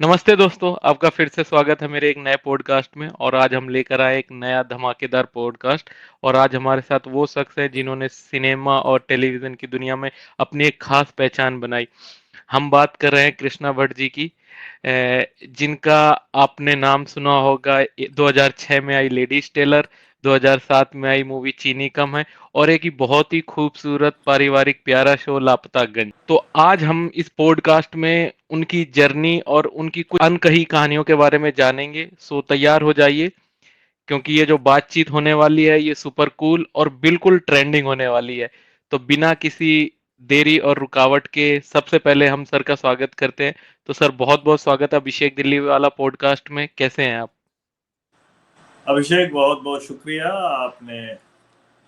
नमस्ते दोस्तों, आपका फिर से स्वागत है मेरे एक नए पॉडकास्ट में। और आज हम लेकर आए एक नया धमाकेदार पॉडकास्ट। और आज हमारे साथ वो शख्स है जिन्होंने सिनेमा और टेलीविजन की दुनिया में अपनी एक खास पहचान बनाई। हम बात कर रहे हैं कृष्णा भट्ट जी की, जिनका आपने नाम सुना होगा। 2006 में आई लेडीज टेलर, 2007 में आई मूवी चीनी कम है, और एक ही बहुत ही खूबसूरत पारिवारिक प्यारा शो लापता गंज। तो आज हम इस पॉडकास्ट में उनकी जर्नी और उनकी कुछ अनकही कहानियों के बारे में जानेंगे। सो तैयार हो जाइए, क्योंकि ये जो बातचीत होने वाली है ये सुपर कूल और बिल्कुल ट्रेंडिंग होने वाली है। तो बिना किसी देरी और रुकावट के सबसे पहले हम सर का स्वागत करते हैं। तो सर, बहुत बहुत स्वागत है अभिषेक दिल्ली वाला पॉडकास्ट में। कैसे हैं आप? अभिषेक, बहुत बहुत शुक्रिया। आपने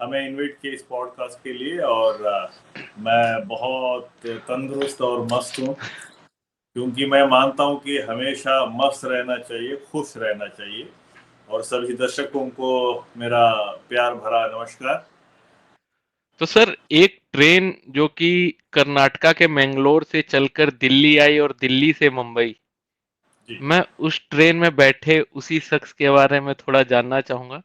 हमें इनवाइट किया इस पॉडकास्ट के लिए और मैं बहुत तंदुरुस्त और मस्त हूँ, क्योंकि मैं मानता हूँ कि हमेशा मस्त रहना चाहिए, खुश रहना चाहिए। और सभी दर्शकों को मेरा प्यार भरा नमस्कार। तो सर, एक ट्रेन जो कि कर्नाटका के मैंगलोर से चलकर दिल्ली आई और दिल्ली से मुंबई, जी। मैं उस ट्रेन में बैठे उसी शख्स के बारे में थोड़ा जानना चाहूंगा।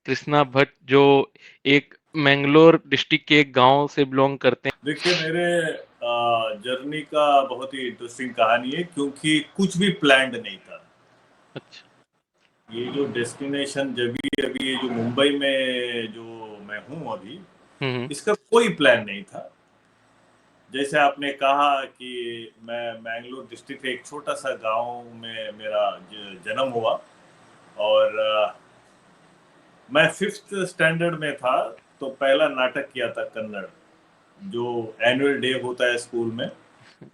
कृष्णा भट्ट, जो एक मैंगलोर डिस्ट्रिक्ट के एक गांव से बिलोंग करते हैं। देखिए, मेरे जर्नी का बहुत ही इंटरेस्टिंग कहानी है, क्योंकि कुछ भी प्लान्ड नहीं था। अच्छा। ये जो डेस्टिनेशन, जब अभी ये जो मुंबई में जो मैं हूँ अभी, हम्म। इसका कोई प्लान नहीं था। जैसे आपने कहा कि मैं मैंगलोर डिस्ट्रिक्ट के एक छोटा सा गांव में मेरा जन्म हुआ। और मैं 5th स्टैंडर्ड में था, तो पहला नाटक किया था कन्नड़, जो एनुअल डे होता है स्कूल में।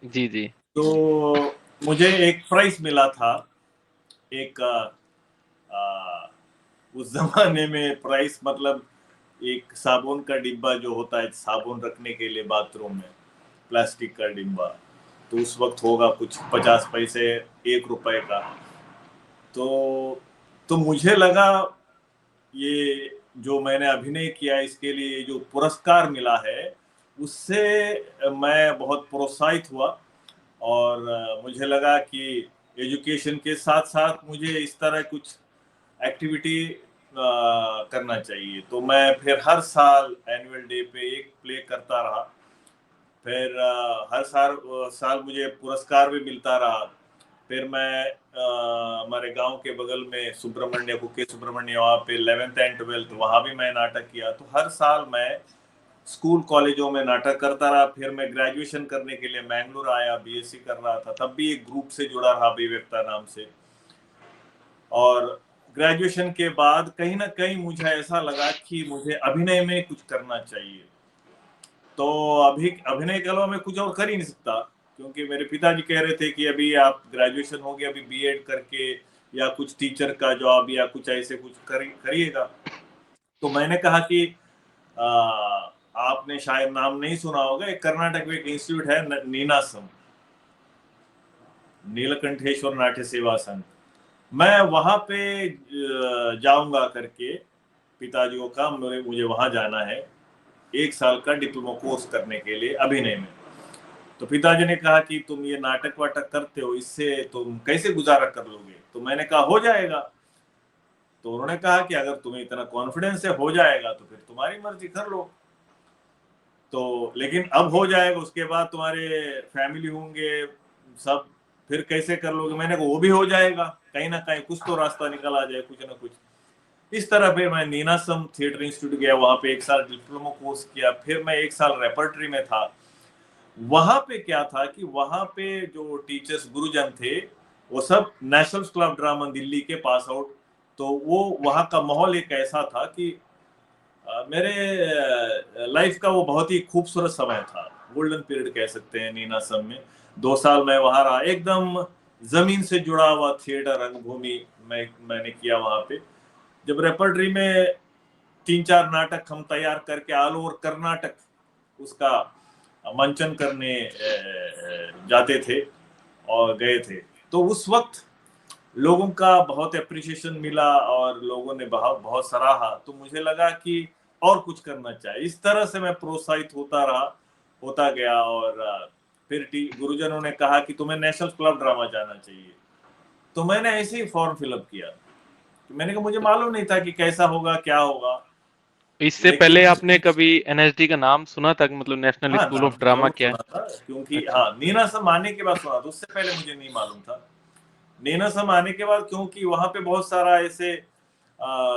जी जी। तो मुझे एक प्राइज मिला था। एक आ, उस जमाने में प्राइस मतलब एक साबुन का डिब्बा जो होता है साबुन रखने के लिए बाथरूम में, प्लास्टिक का डिब्बा। तो उस वक्त होगा कुछ 50 पैसे, 1 रुपए का। तो मुझे लगा ये जो मैंने अभिनय किया इसके लिए जो पुरस्कार मिला है, उससे मैं बहुत प्रोत्साहित हुआ। और मुझे लगा कि एजुकेशन के साथ साथ मुझे इस तरह कुछ एक्टिविटी करना चाहिए। तो मैं फिर हर साल एनुअल डे पे एक प्ले करता रहा। फिर हर साल मुझे पुरस्कार भी मिलता रहा। फिर मैं हमारे गांव के बगल में सुब्रमण्य, कुके सुब्रमण्य, वहाँ पे 11th एंड 12th वहाँ भी मैं नाटक किया। तो हर साल मैं स्कूल कॉलेजों में नाटक करता रहा। फिर मैं ग्रेजुएशन करने के लिए मैंगलोर आया, बीएससी कर रहा था, तब भी एक ग्रुप से जुड़ा रहा, अभिव्यक्ता नाम से। और ग्रेजुएशन के बाद कहीं ना कहीं मुझे ऐसा लगा कि मुझे अभिनय में कुछ करना चाहिए। तो अभी अभिनय के अलावा मैं कुछ और कर ही नहीं सकता, क्योंकि मेरे पिताजी कह रहे थे कि अभी आप ग्रेजुएशन हो गया, अभी बीएड करके या कुछ टीचर का जॉब या कुछ ऐसे कुछ करिएगा। तो मैंने कहा कि आ, आपने शायद नाम नहीं सुना होगा, एक कर्नाटक में एक इंस्टीट्यूट है नीनासम, नीलकंठेश्वर नाट्य सेवा संघ। मैं वहां पे जाऊंगा करके, पिताजी को कहा मुझे वहां जाना है 1 साल का डिप्लोमा कोर्स करने के लिए अभिनय में। तो पिताजी ने कहा कि तुम ये नाटक वाटक करते हो, इससे तुम कैसे गुजारा कर लोगे? तो मैंने कहा हो जाएगा। तो उन्होंने कहा कि अगर तुम्हें इतना कॉन्फिडेंस है हो जाएगा तो फिर तुम्हारी मर्जी, कर लो। तो लेकिन अब हो जाएगा, उसके बाद तुम्हारे फैमिली होंगे सब, फिर कैसे कर लोगे? मैंने कहा वो भी हो जाएगा, कहीं ना कहीं कुछ तो रास्ता निकल आ जाए, कुछ ना कुछ। इस तरह फिर मैं नीनासम थिएटर इंस्टीट्यूट गया, वहां पे 1 साल डिप्लोमा कोर्स किया। फिर मैं 1 साल रेपर्टरी में था। वहां पे क्या था कि वहां पे जो टीचर्स गुरुजन थे, वो सब national school of drama Delhi के पास आउट। तो वो वहां का माहौल एक ऐसा था कि मेरे लाइफ का वो बहुत ही खूबसूरत समय था, गोल्डन पीरियड कह सकते हैं नीनासम में। 2 साल मैं वहां रहा, एकदम जमीन से जुड़ा हुआ थिएटर रंगभूमि मैंने किया वहां पे। जब रेपर्टरी में 3-4 नाटक हम तैयार करके ऑल ओवर कर्नाटक उसका मंचन करने जाते थे और गए थे। तो उस वक्त लोगों का बहुत अप्रिसिएशन मिला और लोगों ने बहुत बहुत सराहा। तो मुझे लगा कि और कुछ करना चाहिए। इस तरह से मैं प्रोत्साहित होता रहा, होता गया। और फिर गुरुजनों ने कहा कि तुम्हें नेशनल स्कूल ऑफ ड्रामा जाना चाहिए। तो मैंने ऐसे ही फॉर्म फिलअप किया। तो मैंने कहा मुझे मालूम नहीं था कि कैसा होगा क्या होगा, इससे पहले लेकिन आपने कभी एनएसडी का नाम सुना था कि मतलब नेशनल हाँ स्कूल नाम ऑफ तो ड्रामा जरूर क्या है? सुना था, क्योंकि अच्छा। हाँ नीनासम आने के बाद सुना था, उससे पहले मुझे नहीं मालूम था। नीनासम आने के बाद, क्योंकि वहां पे बहुत सारा ऐसे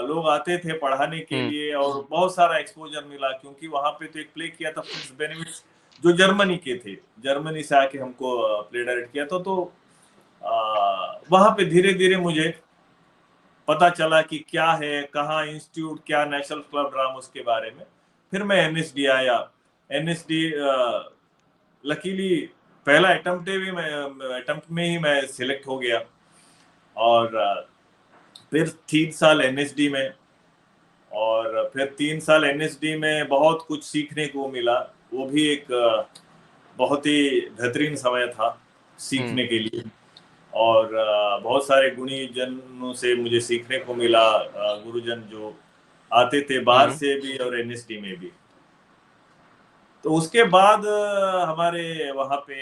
लोग आते थे पढ़ाने के हम्म। लिए, और बहुत सारा एक्सपोजर मिला, क्योंकि वहां पे तो एक प्ले किया था फ्रिट्स बेनिफिट्स, जो जर्मनी के थे, जर्मनी से आके हमको प्ले डायरेक्ट किया था। तो वहां पे धीरे धीरे मुझे पता चला कि क्या है, कहाँ इंस्टीट्यूट, क्या नेशनल क्लब ड्रामा, उसके बारे में। फिर मैं एनएसडी आया। एनएसडी लकीली पहला अटेम्प्ट में ही मैं सिलेक्ट हो गया। और फिर 3 साल एनएसडी में, और फिर 3 साल एनएसडी में बहुत कुछ सीखने को मिला। वो भी एक बहुत ही बेहतरीन समय था हम्म। सीखने के लिए। और बहुत सारे गुणी जनों से मुझे सीखने को मिला, गुरुजन जो आते थे बाहर हम्म। से भी और एनएसडी में भी। तो उसके बाद हमारे वहाँ पे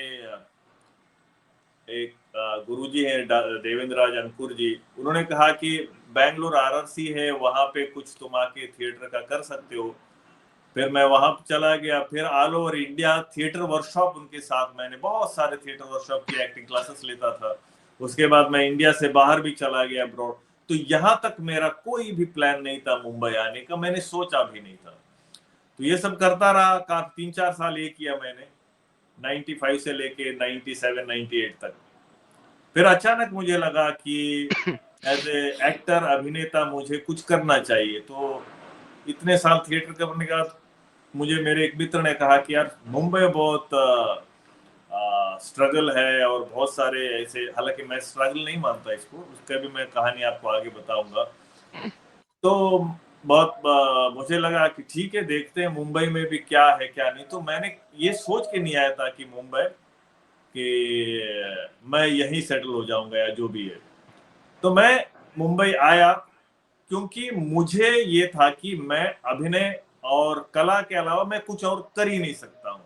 एक गुरुजी हैं, देवेंद्र राज अंकुर जी, उन्होंने कहा कि बैंगलोर आरआरसी है, वहां पे कुछ तुम आके थिएटर का कर सकते हो। फिर मैं वहां चला गया। फिर all over India theatre workshop उनके साथ, मैंने बहुत सारे थिएटर वर्कशॉप की एक्टिंग क्लासेस लेता था। उसके बाद मैं इंडिया से बाहर भी चला गया, अब्रॉड। तो यहाँ तक मेरा कोई भी प्लान नहीं था मुंबई आने का, मैंने सोचा भी नहीं था। तो ये सब करता रहा, का 3-4 साल ये किया मैंने, 95 से लेके 97 98 तक। फिर अचानक मुझे लगा कि एज ए एक्टर, अभिनेता मुझे कुछ करना चाहिए। तो इतने साल थिएटर करने के बाद मुझे मेरे एक मित्र ने कहा कि यार मुंबई बहुत स्ट्रगल है, और बहुत सारे ऐसे, हालांकि मैं स्ट्रगल नहीं मानता इसको, उसका भी मैं कहानी आपको आगे बताऊंगा। तो बहुत मुझे लगा कि ठीक है, देखते हैं मुंबई में भी क्या है क्या नहीं। तो मैंने ये सोच के नहीं आया था कि मुंबई, कि मैं यहीं सेटल हो जाऊंगा या जो भी है। तो मैं मुंबई आया, क्योंकि मुझे ये था कि मैं अभिनय और कला के अलावा मैं कुछ और कर ही नहीं सकता हूँ,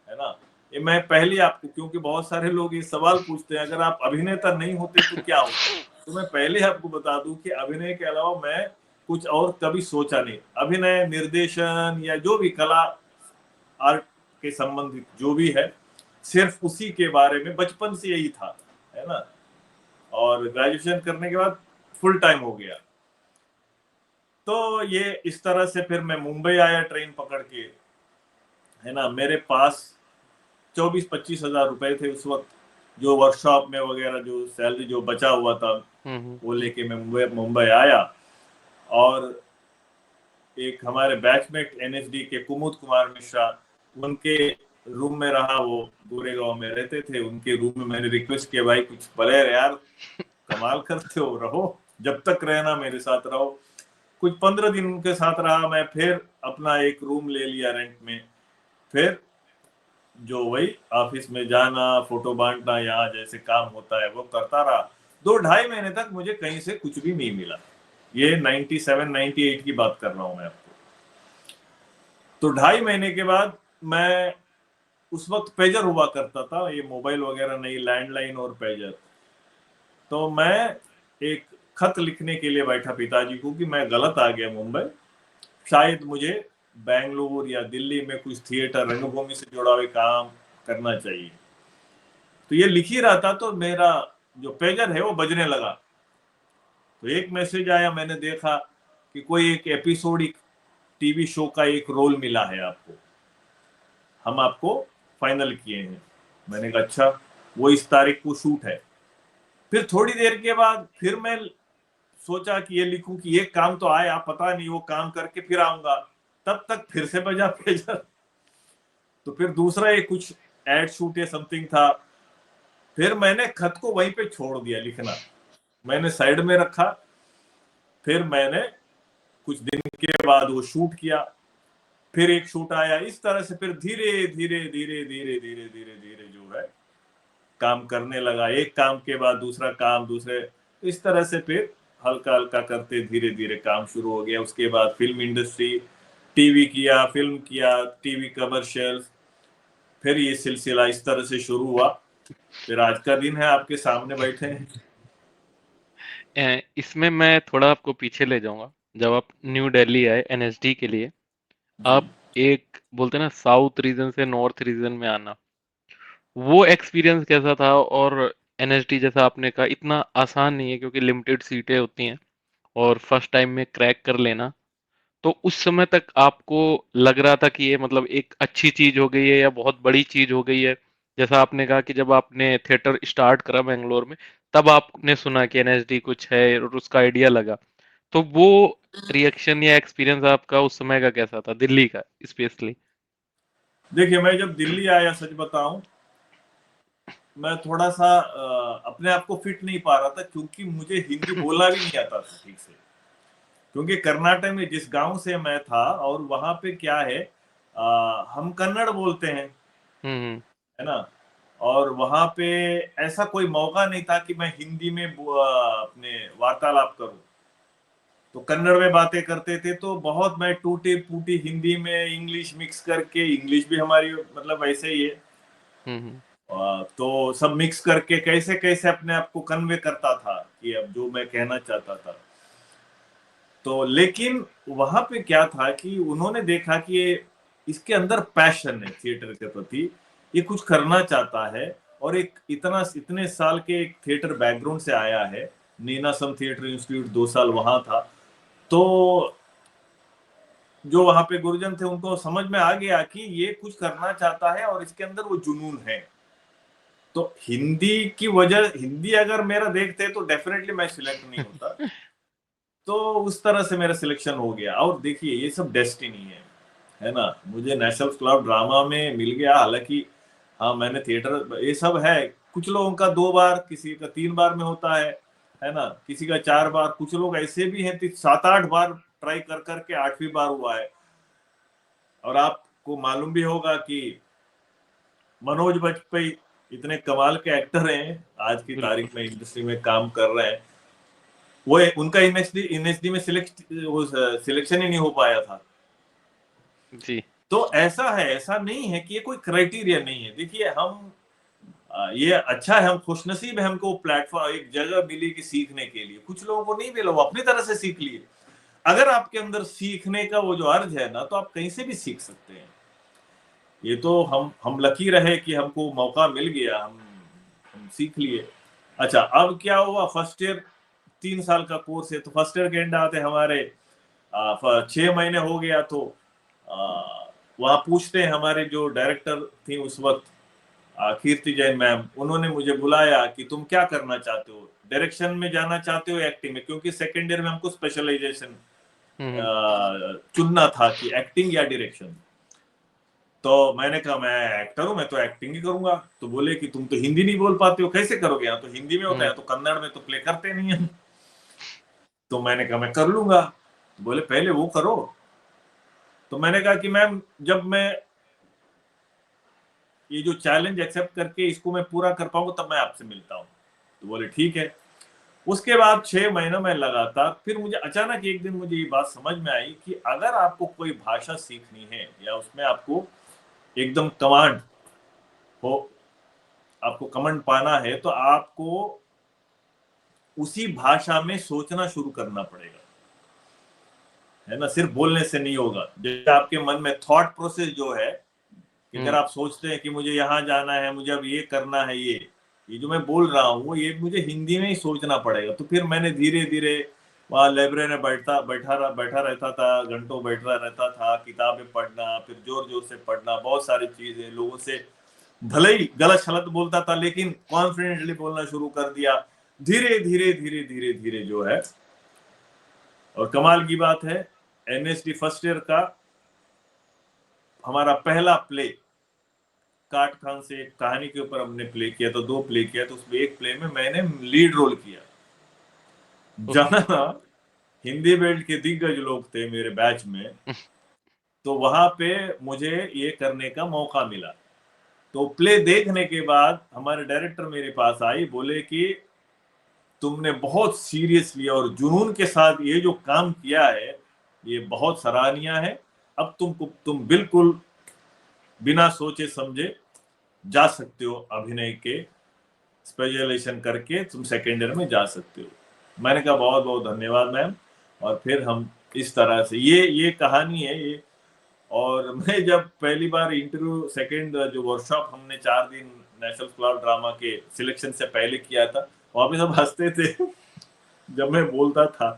है ना। ये मैं पहले आपको, क्योंकि बहुत सारे लोग ये सवाल पूछते हैं अगर आप अभिनेता नहीं होते तो क्या होता, तो मैं पहले आपको बता दूं कि अभिनय के अलावा मैं कुछ और कभी सोचा नहीं। अभिनय, निर्देशन या जो भी कला, आर्ट के संबंधित जो भी है, सिर्फ उसी के बारे में बचपन से यही था, है ना। और ग्रेजुएशन करने के बाद फुल टाइम हो गया। तो ये इस तरह से फिर मैं मुंबई आया ट्रेन पकड़ के, है ना। मेरे पास 24-25 हजार रुपए थे उस वक्त, जो वर्कशॉप में वगैरह जो सैलरी जो बचा हुआ था, हम्म। वो लेके मैं मुंबई मुंबई आया। और एक हमारे बैचमेट एनएसडी के कुमुद कुमार मिश्रा, उनके रूम में रहा। वो गोरेगांव में रहते थे, उनके रूम में मैंने रिक्वेस्ट किया, भाई कुछ भले यार, कमाल करते हो, रहो, जब तक रहना मेरे साथ रहो। कुछ 15 दिन उनके साथ रहा मैं। फिर अपना एक रूम ले लिया रेंट में। फिर जो वही ऑफिस में जाना, फोटो बांटना, यहाँ जैसे काम होता है वो करता रहा। 2 ढाई महीने तक मुझे कहीं से कुछ भी नहीं मिला। ये 97 98 की बात कर रहा हूं मैं आपको। तो 2.5 महीने के बाद मैं, उस वक्त पेजर हुआ करता था, ये मोबाइल वगैरह नहीं, लैंडलाइन और पेजर। तो मैं एक खत लिखने के लिए बैठा पिताजी को कि मैं गलत आ गया मुंबई, शायद मुझे बैंगलोर या दिल्ली में कुछ थिएटर, रंगभूमि से जुड़ा हुआ काम करना चाहिए। तो ये लिख ही रहा था, तो मेरा जो पेजर है वो बजने लगा। तो एक मैसेज आया, मैंने देखा कि कोई एक एपिसोडिक टीवी शो का एक रोल मिला है आपको, हम आपको फाइनल किए हैं। मैंने कहा अच्छा, वो इस तारीख को शूट है। फिर थोड़ी देर के बाद फिर मैं सोचा कि ये लिखूं कि ये काम तो आया, पता नहीं वो काम करके फिर आऊंगा। तब तक फिर से बजा पेजर। तो फिर दूसरा एक कुछ एड शूट या समथिंग था। फिर मैंने खत को वहीं पे छोड़ दिया लिखना, मैंने साइड में रखा। फिर मैंने कुछ दिन के बाद वो शूट किया। फिर एक शूट आया, इस तरह से फिर धीरे धीरे धीरे धीरे धीरे धीरे धीरे जो है काम करने लगा, एक काम के बाद दूसरा काम, दूसरे, इस तरह से फिर हल्का हल्का करते धीरे धीरे काम शुरू हो गया। उसके बाद फिल्म इंडस्ट्री, टीवी किया, फिल्म किया, टीवी कमर्शियल, फिर ये सिलसिला इस तरह से शुरू हुआ। फिर आज का दिन है, आपके सामने बैठे हैं। इसमें मैं थोड़ा आपको पीछे ले जाऊंगा। जब आप न्यू दिल्ली आए एनएसडी के लिए, जी। आप एक बोलते हैं ना साउथ रीजन से नॉर्थ रीजन में आना, वो एक्सपीरियंस कैसा था? और एनएसडी जैसा आपने कहा इतना आसान नहीं है क्योंकि लिमिटेड सीटें होती हैं, और फर्स्ट टाइम में क्रैक कर लेना, तो उस समय तक आपको लग रहा था कि ये मतलब एक अच्छी चीज हो गई है या बहुत बड़ी चीज हो गई है? जैसा आपने कहा कि जब आपने थिएटर स्टार्ट करा बेंगलोर में, तब आपने सुना कि एनएसडी कुछ है और उसका आइडिया लगा, तो वो रिएक्शन या एक्सपीरियंस आपका उस समय का कैसा था, दिल्ली का स्पेशली? देखिए, मैं जब दिल्ली आया, सच बताऊं, मैं थोड़ा सा अपने आप को फिट नहीं पा रहा था, क्योंकि मुझे हिंदी बोलना भी नहीं आता था ठीक से। क्योंकि कर्नाटक में जिस गांव से मैं था, और वहां पे क्या है, हम कन्नड़ बोलते हैं, हम्म। है ना। और वहां पे ऐसा कोई मौका नहीं था कि मैं हिंदी में अपने वार्तालाप करूं। तो कन्नड़ में बातें करते थे, तो बहुत मैं टूटी फूटी हिंदी में इंग्लिश मिक्स करके, इंग्लिश भी हमारी मतलब वैसे ही है, हम्म। तो सब मिक्स करके कैसे कैसे अपने आप को कन्वे करता था कि अब जो मैं कहना चाहता था। तो लेकिन वहां पे क्या था कि उन्होंने देखा कि ये, इसके अंदर पैशन है थिएटर के प्रति, ये कुछ करना चाहता है, और एक इतना इतने साल के एक थिएटर बैकग्राउंड से आया है। नीनासम थिएटर इंस्टीट्यूट 2 साल वहां था। तो जो वहां पे गुरुजन थे, उनको समझ में आ गया कि ये कुछ करना चाहता है और इसके अंदर वो जुनून है। तो हिंदी की वजह, हिंदी अगर मेरा देखते तो डेफिनेटली मैं सिलेक्ट नहीं होता। तो उस तरह से मेरा सिलेक्शन हो गया। और देखिए, ये सब डेस्टिनी है ना। मुझे नेशनल क्लब ड्रामा में मिल गया, हालांकि हाँ, मैंने थिएटर, ये सब है, कुछ लोगों का 2 बार, किसी का 3 बार में होता है ना, किसी का 4 बार, कुछ लोग ऐसे भी हैं 7-8 बार ट्राई कर करके 8वीं बार हुआ है। और आपको मालूम भी होगा कि मनोज बाजपेयी इतने कमाल के एक्टर हैं, आज की बिल्कुल। तारीख में इंडस्ट्री में काम कर रहे हैं। वो उनका एनएसडी में सिलेक्शन ही नहीं हो पाया था। जी। तो ऐसा है, ऐसा नहीं है कि ये कोई क्राइटेरिया नहीं है। देखिए, हम ये अच्छा है, हम खुशनसीब है, हमको प्लेटफॉर्म, एक जगह मिली कि सीखने के लिए। कुछ लोगों को नहीं मिला, वो अपनी तरह से सीख लिए। अगर आपके अंदर सीखने का वो जो अर्ज है ना, तो आप कहीं से भी सीख सकते हैं। ये तो हम लकी रहे कि हमको मौका मिल गया, हम सीख लिए। अच्छा, अब क्या हुआ, फर्स्ट ईयर 3 साल का कोर्स है, तो फर्स्ट ईयर के एंड आते हमारे 6 महीने हो गया। तो वहां पूछते हैं, हमारे जो डायरेक्टर थी उस वक्त, कीर्ति जैन मैम, उन्होंने मुझे बुलाया कि तुम क्या करना चाहते हो, डायरेक्शन में जाना चाहते हो एक्टिंग में, क्योंकि सेकेंड ईयर में हमको स्पेशलाइजेशन हम्म। चुनना था कि एक्टिंग या डायरेक्शन। तो मैंने कहा, मैं एक्टर हूं, मैं तो एक्टिंग ही करूंगा। तो बोले कि तुम तो हिंदी नहीं बोल पाते हो, कैसे करोगे, यहाँ तो हिंदी में होता हम्म। है, तो कन्नड़ में तो प्ले करते नहीं है। तो मैंने कहा, मैं कर लूंगा। तो बोले, पहले वो करो। तो मैंने कहा कि मैम, जब मैं ये जो चैलेंज एक्सेप्ट करके इसको मैं पूरा कर पाऊंगा, तब मैं आपसे मिलता हूँ। तो बोले, ठीक है। उसके बाद 6 महीनों में लगातार, फिर मुझे अचानक एक दिन मुझे ये बात समझ में आई कि अगर आपको कोई भाषा सीखनी है, या उसमें आपको एकदम कमांड हो, आपको कमांड पाना है, तो आपको उसी भाषा में सोचना शुरू करना पड़ेगा, है ना। सिर्फ बोलने से नहीं होगा। जैसे आपके मन में थॉट प्रोसेस जो है, कि अगर हम्म। आप सोचते हैं कि मुझे यहाँ जाना है, मुझे अब ये करना है, ये जो मैं बोल रहा हूँ, ये मुझे हिंदी में ही सोचना पड़ेगा। तो फिर मैंने धीरे धीरे वहाँ लाइब्रेरी में बैठा रहता था, घंटों बैठा रहता था, किताबें पढ़ना, फिर जोर जोर से पढ़ना, बहुत सारी चीजें, लोगों से भले ही गलत शलत बोलता था, लेकिन कॉन्फिडेंटली बोलना शुरू कर दिया, धीरे धीरे धीरे धीरे धीरे जो है। और कमाल की बात है, एनएसडी फर्स्ट ईयर का हमारा पहला प्ले, काट खान से एक कहानी के ऊपर हमने प्ले किया, तो 2 प्ले किया, तो उसमें एक प्ले में मैंने लीड रोल किया। ओके। जहां हिंदी बेल्ट के दिग्गज लोग थे मेरे बैच में, तो वहां पे मुझे ये करने का मौका मिला। तो प्ले देखने के बाद हमारे डायरेक्टर मेरे पास आई, बोले कि तुमने बहुत सीरियसली और जुनून के साथ ये जो काम किया है, ये बहुत सराहनीय है। अब तुम बिल्कुल बिना सोचे समझे जा सकते हो, अभिनय के स्पेशलाइजेशन करके तुम सेकेंड ईयर में जा सकते हो। मैंने कहा बहुत बहुत धन्यवाद मैम। और फिर हम इस तरह से ये कहानी है ये। और मैं जब पहली बार इंटरव्यू सेकंड जो वर्कशॉप हमने 4 दिन नेशनल क्लाउड ड्रामा के सिलेक्शन से पहले किया था, वहां पे सब हंसते थे जब मैं बोलता था,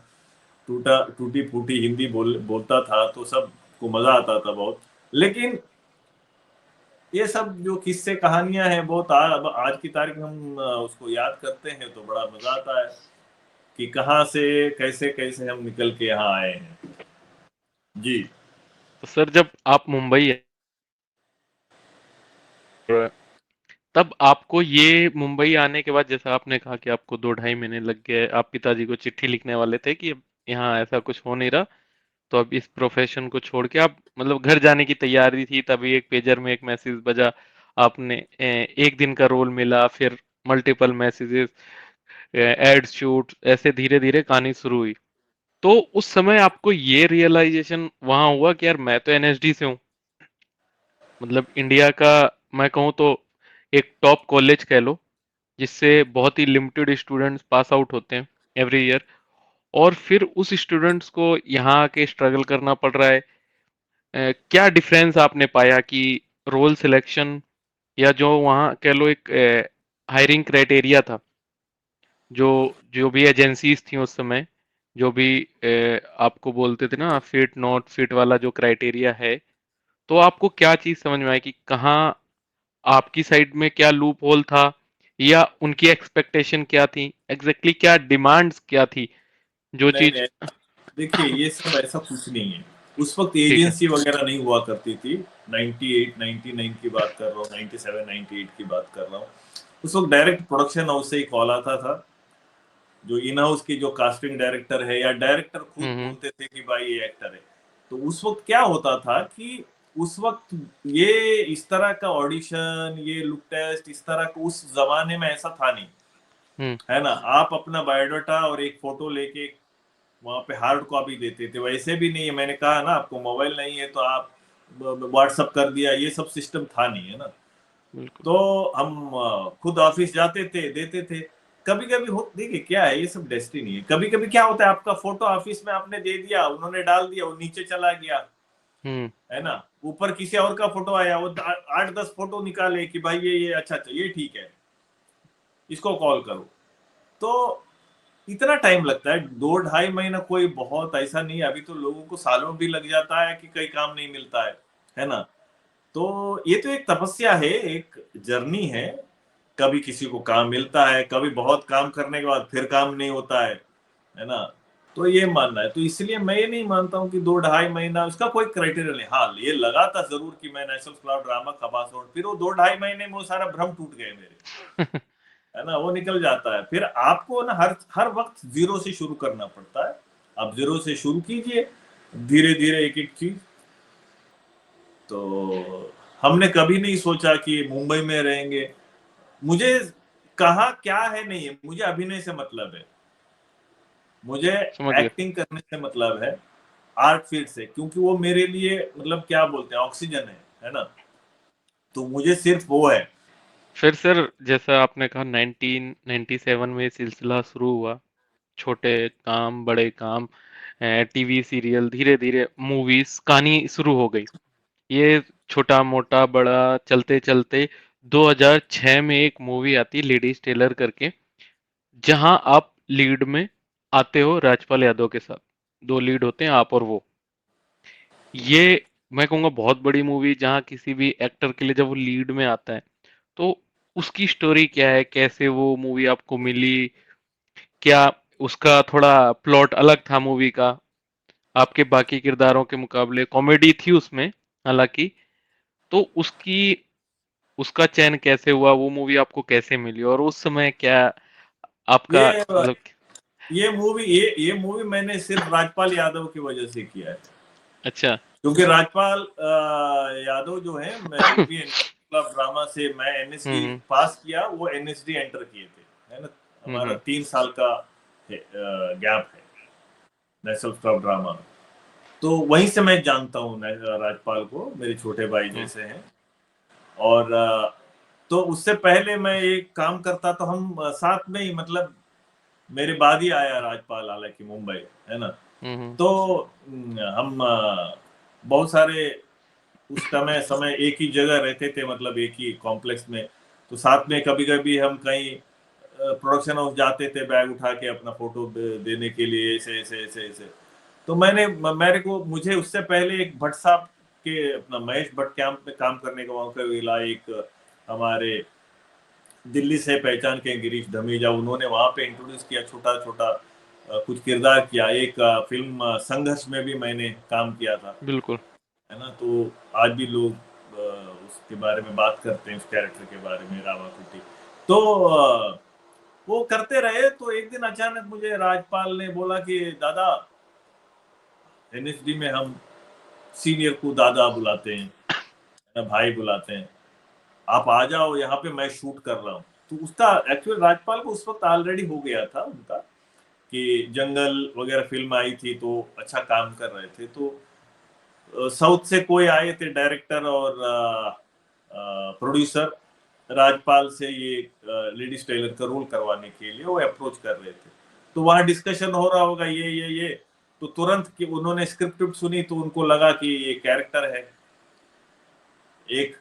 टूटी फूटी हिंदी बोलता था, तो सबको मजा आता था बहुत। लेकिन ये सब जो किस्से कहानियां हैं बहुत अब आज की तारीख में हम उसको याद करते हैं तो बड़ा मजा आता है कि कहाँ से कैसे कैसे हम निकल के यहाँ आए हैं। जी। तो सर जब आप मुंबई आए, तब आपको ये मुंबई आने के बाद, जैसा आपने कहा कि आपको 2 ढाई महीने लग गए, आप पिताजी को चिट्ठी लिखने वाले थे कि अब यहाँ ऐसा कुछ हो नहीं रहा, तो अब इस प्रोफेशन को छोड़ के आप मतलब घर जाने की तैयारी थी, तभी एक पेजर में एक मैसेज बजा, आपने एक दिन का रोल मिला, फिर मल्टीपल मैसेजेस, एड शूट, ऐसे धीरे धीरे कहानी शुरू हुई। तो उस समय आपको ये रियलाइजेशन वहां हुआ कि यार मैं तो एनएसडी से हूँ, मतलब इंडिया का, मैं कहूँ तो एक टॉप कॉलेज कह लो, जिससे बहुत ही लिमिटेड स्टूडेंट्स पास आउट होते हैं एवरी ईयर, और फिर उस स्टूडेंट्स को यहाँ आके स्ट्रगल करना पड़ रहा है। क्या डिफरेंस आपने पाया कि रोल सिलेक्शन, या जो वहाँ कह लो एक हायरिंग क्राइटेरिया था, जो जो भी एजेंसीज थी उस समय, जो भी आपको बोलते थे ना फिट नॉट फिट वाला जो क्राइटेरिया है, तो आपको क्या चीज समझ में आई कि कहाँ आपकी साइड में क्या लूप होल था, या उनकी एक्सपेक्टेशन क्या थी, एग्जैक्टली क्या डिमांड्स क्या थी, जो नहीं चीज। नहीं, देखिए ये सब ऐसा कुछ नहीं है। उस वक्त ठीक है। एजेंसी वगैरह नहीं हुआ करती थी। 98 99 की बात कर रहा हूँ, 97 98 की बात कर रहा हूँ। उस वक्त डायरेक्ट प्रोडक्शन हाउस से ही कॉल आता था। जो इन हाउस की जो कास्टिंग डायरेक्टर है या डायरेक्टर खुद हम्म। बोलते थे कि भाई ये एक्टर है। तो उस वक्त क्या होता था कि उस वक्त ये इस तरह का ऑडिशन, ये लुक टेस्ट, इस तरह का उस जमाने में ऐसा था नहीं। हम्म। है ना, आप अपना बायोडाटा और एक फोटो लेके वहां पे हार्ड कॉपी देते थे। वैसे भी नहीं है, मैंने कहा ना आपको, मोबाइल नहीं है तो आप व्हाट्सअप कर दिया, ये सब सिस्टम था नहीं, है ना। बिल्कुल। तो हम खुद ऑफिस जाते थे, देते थे। कभी कभी हो, देखिए क्या है, ये सब डेस्टिनी है। कभी कभी क्या होता है, आपका फोटो ऑफिस में आपने दे दिया, उन्होंने डाल दिया, वो नीचे चला गया, हम्म। है ना। ऊपर किसी और का फोटो आया, वो 8 10 फोटो निकाले कि भाई ये अच्छा अच्छा ये ठीक है, इसको कॉल करो। तो इतना टाइम लगता है, 2 ढाई महीना कोई बहुत ऐसा नहीं है। अभी तो लोगों को सालों भी लग जाता है कि कहीं काम नहीं मिलता है ना। तो ये तो एक तपस्या है, एक जर्नी है। कभी किसी को काम मिलता है, कभी बहुत काम करने के बाद फिर काम नहीं होता है ना। तो ये मानना है, तो इसलिए मैं ये नहीं मानता हूँ कि 2 ढाई महीना उसका कोई क्राइटेरिया नहीं। हाँ, ये लगा था जरूर कि मैं नेशनल क्लाउड ड्रामा कब पास आउट, फिर वो 2 ढाई महीने में वो सारा भ्रम टूट गए मेरे, है ना। वो निकल जाता है, फिर आपको ना हर हर वक्त जीरो से शुरू करना पड़ता है। आप जीरो से शुरू कीजिए, धीरे धीरे एक एक चीज। तो हमने कभी नहीं सोचा कि मुंबई में रहेंगे। मुझे कहाँ क्या है नहीं है, मुझे अभिनय से मतलब है, मुझे समझ गया सर। एक्टिंग करने से मतलब है, आर्ट फील्ड से, क्योंकि वो मेरे लिए मतलब क्या बोलते हैं, ऑक्सीजन है ना। तो मुझे सिर्फ वो है। फिर सर जैसा आपने कहा 1997 में ये सिलसिला शुरू हुआ, छोटे काम बड़े काम, टीवी सीरियल, धीरे धीरे मूवीज, कहानी शुरू हो गई। ये छोटा मोटा बड़ा चलते चलते 2006 में एक मूवी आती है लेडीज टेलर करके, जहां आप लीड में आते हो राजपाल यादव के साथ, दो लीड होते हैं आप और वो। ये मैं कहूँगा बहुत बड़ी मूवी, जहाँ किसी भी एक्टर के लिए जब वो लीड में आता है, तो उसकी स्टोरी क्या है, कैसे वो मूवी आपको मिली, क्या उसका थोड़ा प्लॉट अलग था मूवी का आपके बाकी किरदारों के मुकाबले, कॉमेडी थी उसमें हालांकि, तो उसकी उसका चयन कैसे हुआ, वो मूवी आपको कैसे मिली, और उस समय क्या आपका ये मतलब। ये मूवी मैंने सिर्फ राजपाल यादव की वजह से किया है। अच्छा। क्योंकि राजपाल यादव जो है, मैं वो भी क्लब ड्रामा से मैं एनएसडी हम्म। पास किया, वो एनएसडी एंटर किए थे, है ना। हमारा हम्म। 3 साल का गैप है नेशनल क्लब ड्रामा में। तो वहीं से मैं जानता हूँ राजपाल को, मेरे छोटे भाई हम्म। जैसे हैं। और तो उससे पहले मैं एक काम करता, तो हम साथ में ही मतलब मेरे बाद ही आया राजपाल, हालांकि मुंबई, है ना। तो हम बहुत सारे उस समय एक ही जगह रहते थे, मतलब एक ही कॉम्प्लेक्स में। तो साथ में कभी कभी हम कहीं प्रोडक्शन हाउस जाते थे, बैग उठा के अपना फोटो देने के लिए, ऐसे ऐसे ऐसे ऐसे। तो मुझे उससे पहले एक भट्ट साहब के, अपना महेश भट्ट कैंप में काम करने का मौका मिला। एक हमारे दिल्ली से पहचान के गिरीश धमीजा, उन्होंने वहां पे इंट्रोड्यूस किया, छोटा छोटा कुछ किरदार किया। एक फिल्म संघर्ष में भी मैंने काम किया था, बिल्कुल। है ना। तो आज भी लोग उसके बारे में बात करते हैं, उस कैरेक्टर के बारे में, रामाकुटी। तो वो करते रहे। तो एक दिन अचानक मुझे राजपाल ने बोला कि दादा, एनएसडी में हम सीनियर को दादा बुलाते हैं, भाई बुलाते हैं, आप आ जाओ यहाँ पे, मैं शूट कर रहा हूँ। तो उसका एक्चुअल राजपाल को उस वक्त ऑलरेडी हो गया था उनका, कि जंगल वगैरह फिल्म आई थी तो अच्छा काम कर रहे थे। तो साउथ से कोई आए थे डायरेक्टर और प्रोड्यूसर, राजपाल से ये लेडीज टेलर का रोल करवाने के लिए वो अप्रोच कर रहे थे। तो वहां डिस्कशन हो रहा होगा ये। तो तुरंत कि उन्होंने स्क्रिप्ट सुनी तो उनको लगा कि ये कैरेक्टर है एक,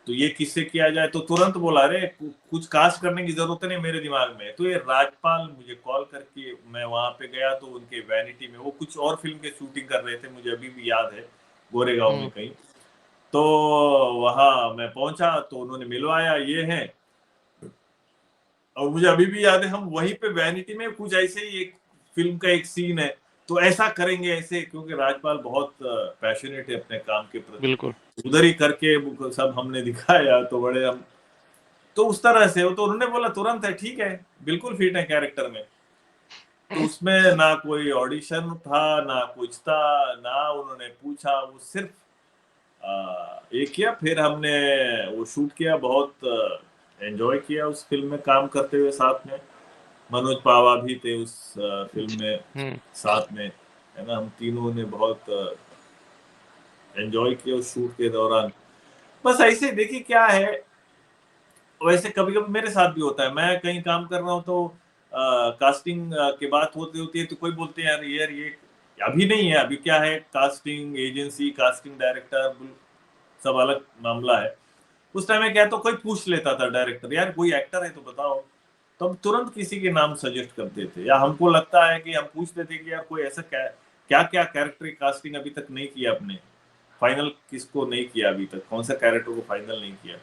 तो ये किससे किया जाए। तो तुरंत बोला, अरे कुछ कास्ट करने की जरूरत नहीं मेरे दिमाग में। तो ये राजपाल मुझे कॉल करके, मैं वहां पे गया तो उनके वैनिटी में वो कुछ और फिल्म के शूटिंग कर रहे थे, मुझे अभी भी याद है, गोरेगांव में हम्म। कहीं। तो वहां मैं पहुंचा तो उन्होंने मिलवाया, ये है। और मुझे अभी भी याद है, हम वहीं पे वैनिटी में कुछ ऐसे ही एक फिल्म का एक सीन है, तो ऐसा करेंगे ऐसे, क्योंकि राजपाल बहुत पैशनेट है अपने काम के बिल्कुल। प्रति। उधर ही करके वो सब हमने दिखाया, तो बड़े हम, तो उस तरह से वो, तो उन्होंने बोला तुरंत है, ठीक है, बिल्कुल फिट है कैरेक्टर में। तो उसमें ना कोई ऑडिशन था, ना कुछ था, ना उन्होंने पूछा, वो सिर्फ एक किया। फिर हमने वो शूट किया, बहुत एंजॉय किया उस फिल्म में काम करते हुए साथ में। मनोज पावा भी थे उस फिल्म जी। में हम्म। साथ में, है ना। हम तीनों ने बहुत एंजॉय किया उस शूट के दौरान। बस ऐसे देखिए क्या है, वैसे कभी कभी मेरे साथ भी होता है, मैं कहीं काम कर रहा हूँ तो कास्टिंग की बात होती होती है, तो कोई बोलते हैं यार ये अभी नहीं है, अभी क्या है, कास्टिंग एजेंसी, कास्टिंग डायरेक्टर, सब अलग मामला है। उस टाइम में क्या, तो कोई पूछ लेता था डायरेक्टर, यार कोई एक्टर है तो बताओ। तो हम तुरंत किसी के नाम सजेस्ट करते थे, या हमको लगता है कि हम पूछते थे कि यार कोई ऐसा क्या क्या क्या कैरेक्टर की कास्टिंग अभी तक नहीं किया आपने, फाइनल किसको नहीं किया अभी तक, कौन सा कैरेक्टर को फाइनल नहीं किया।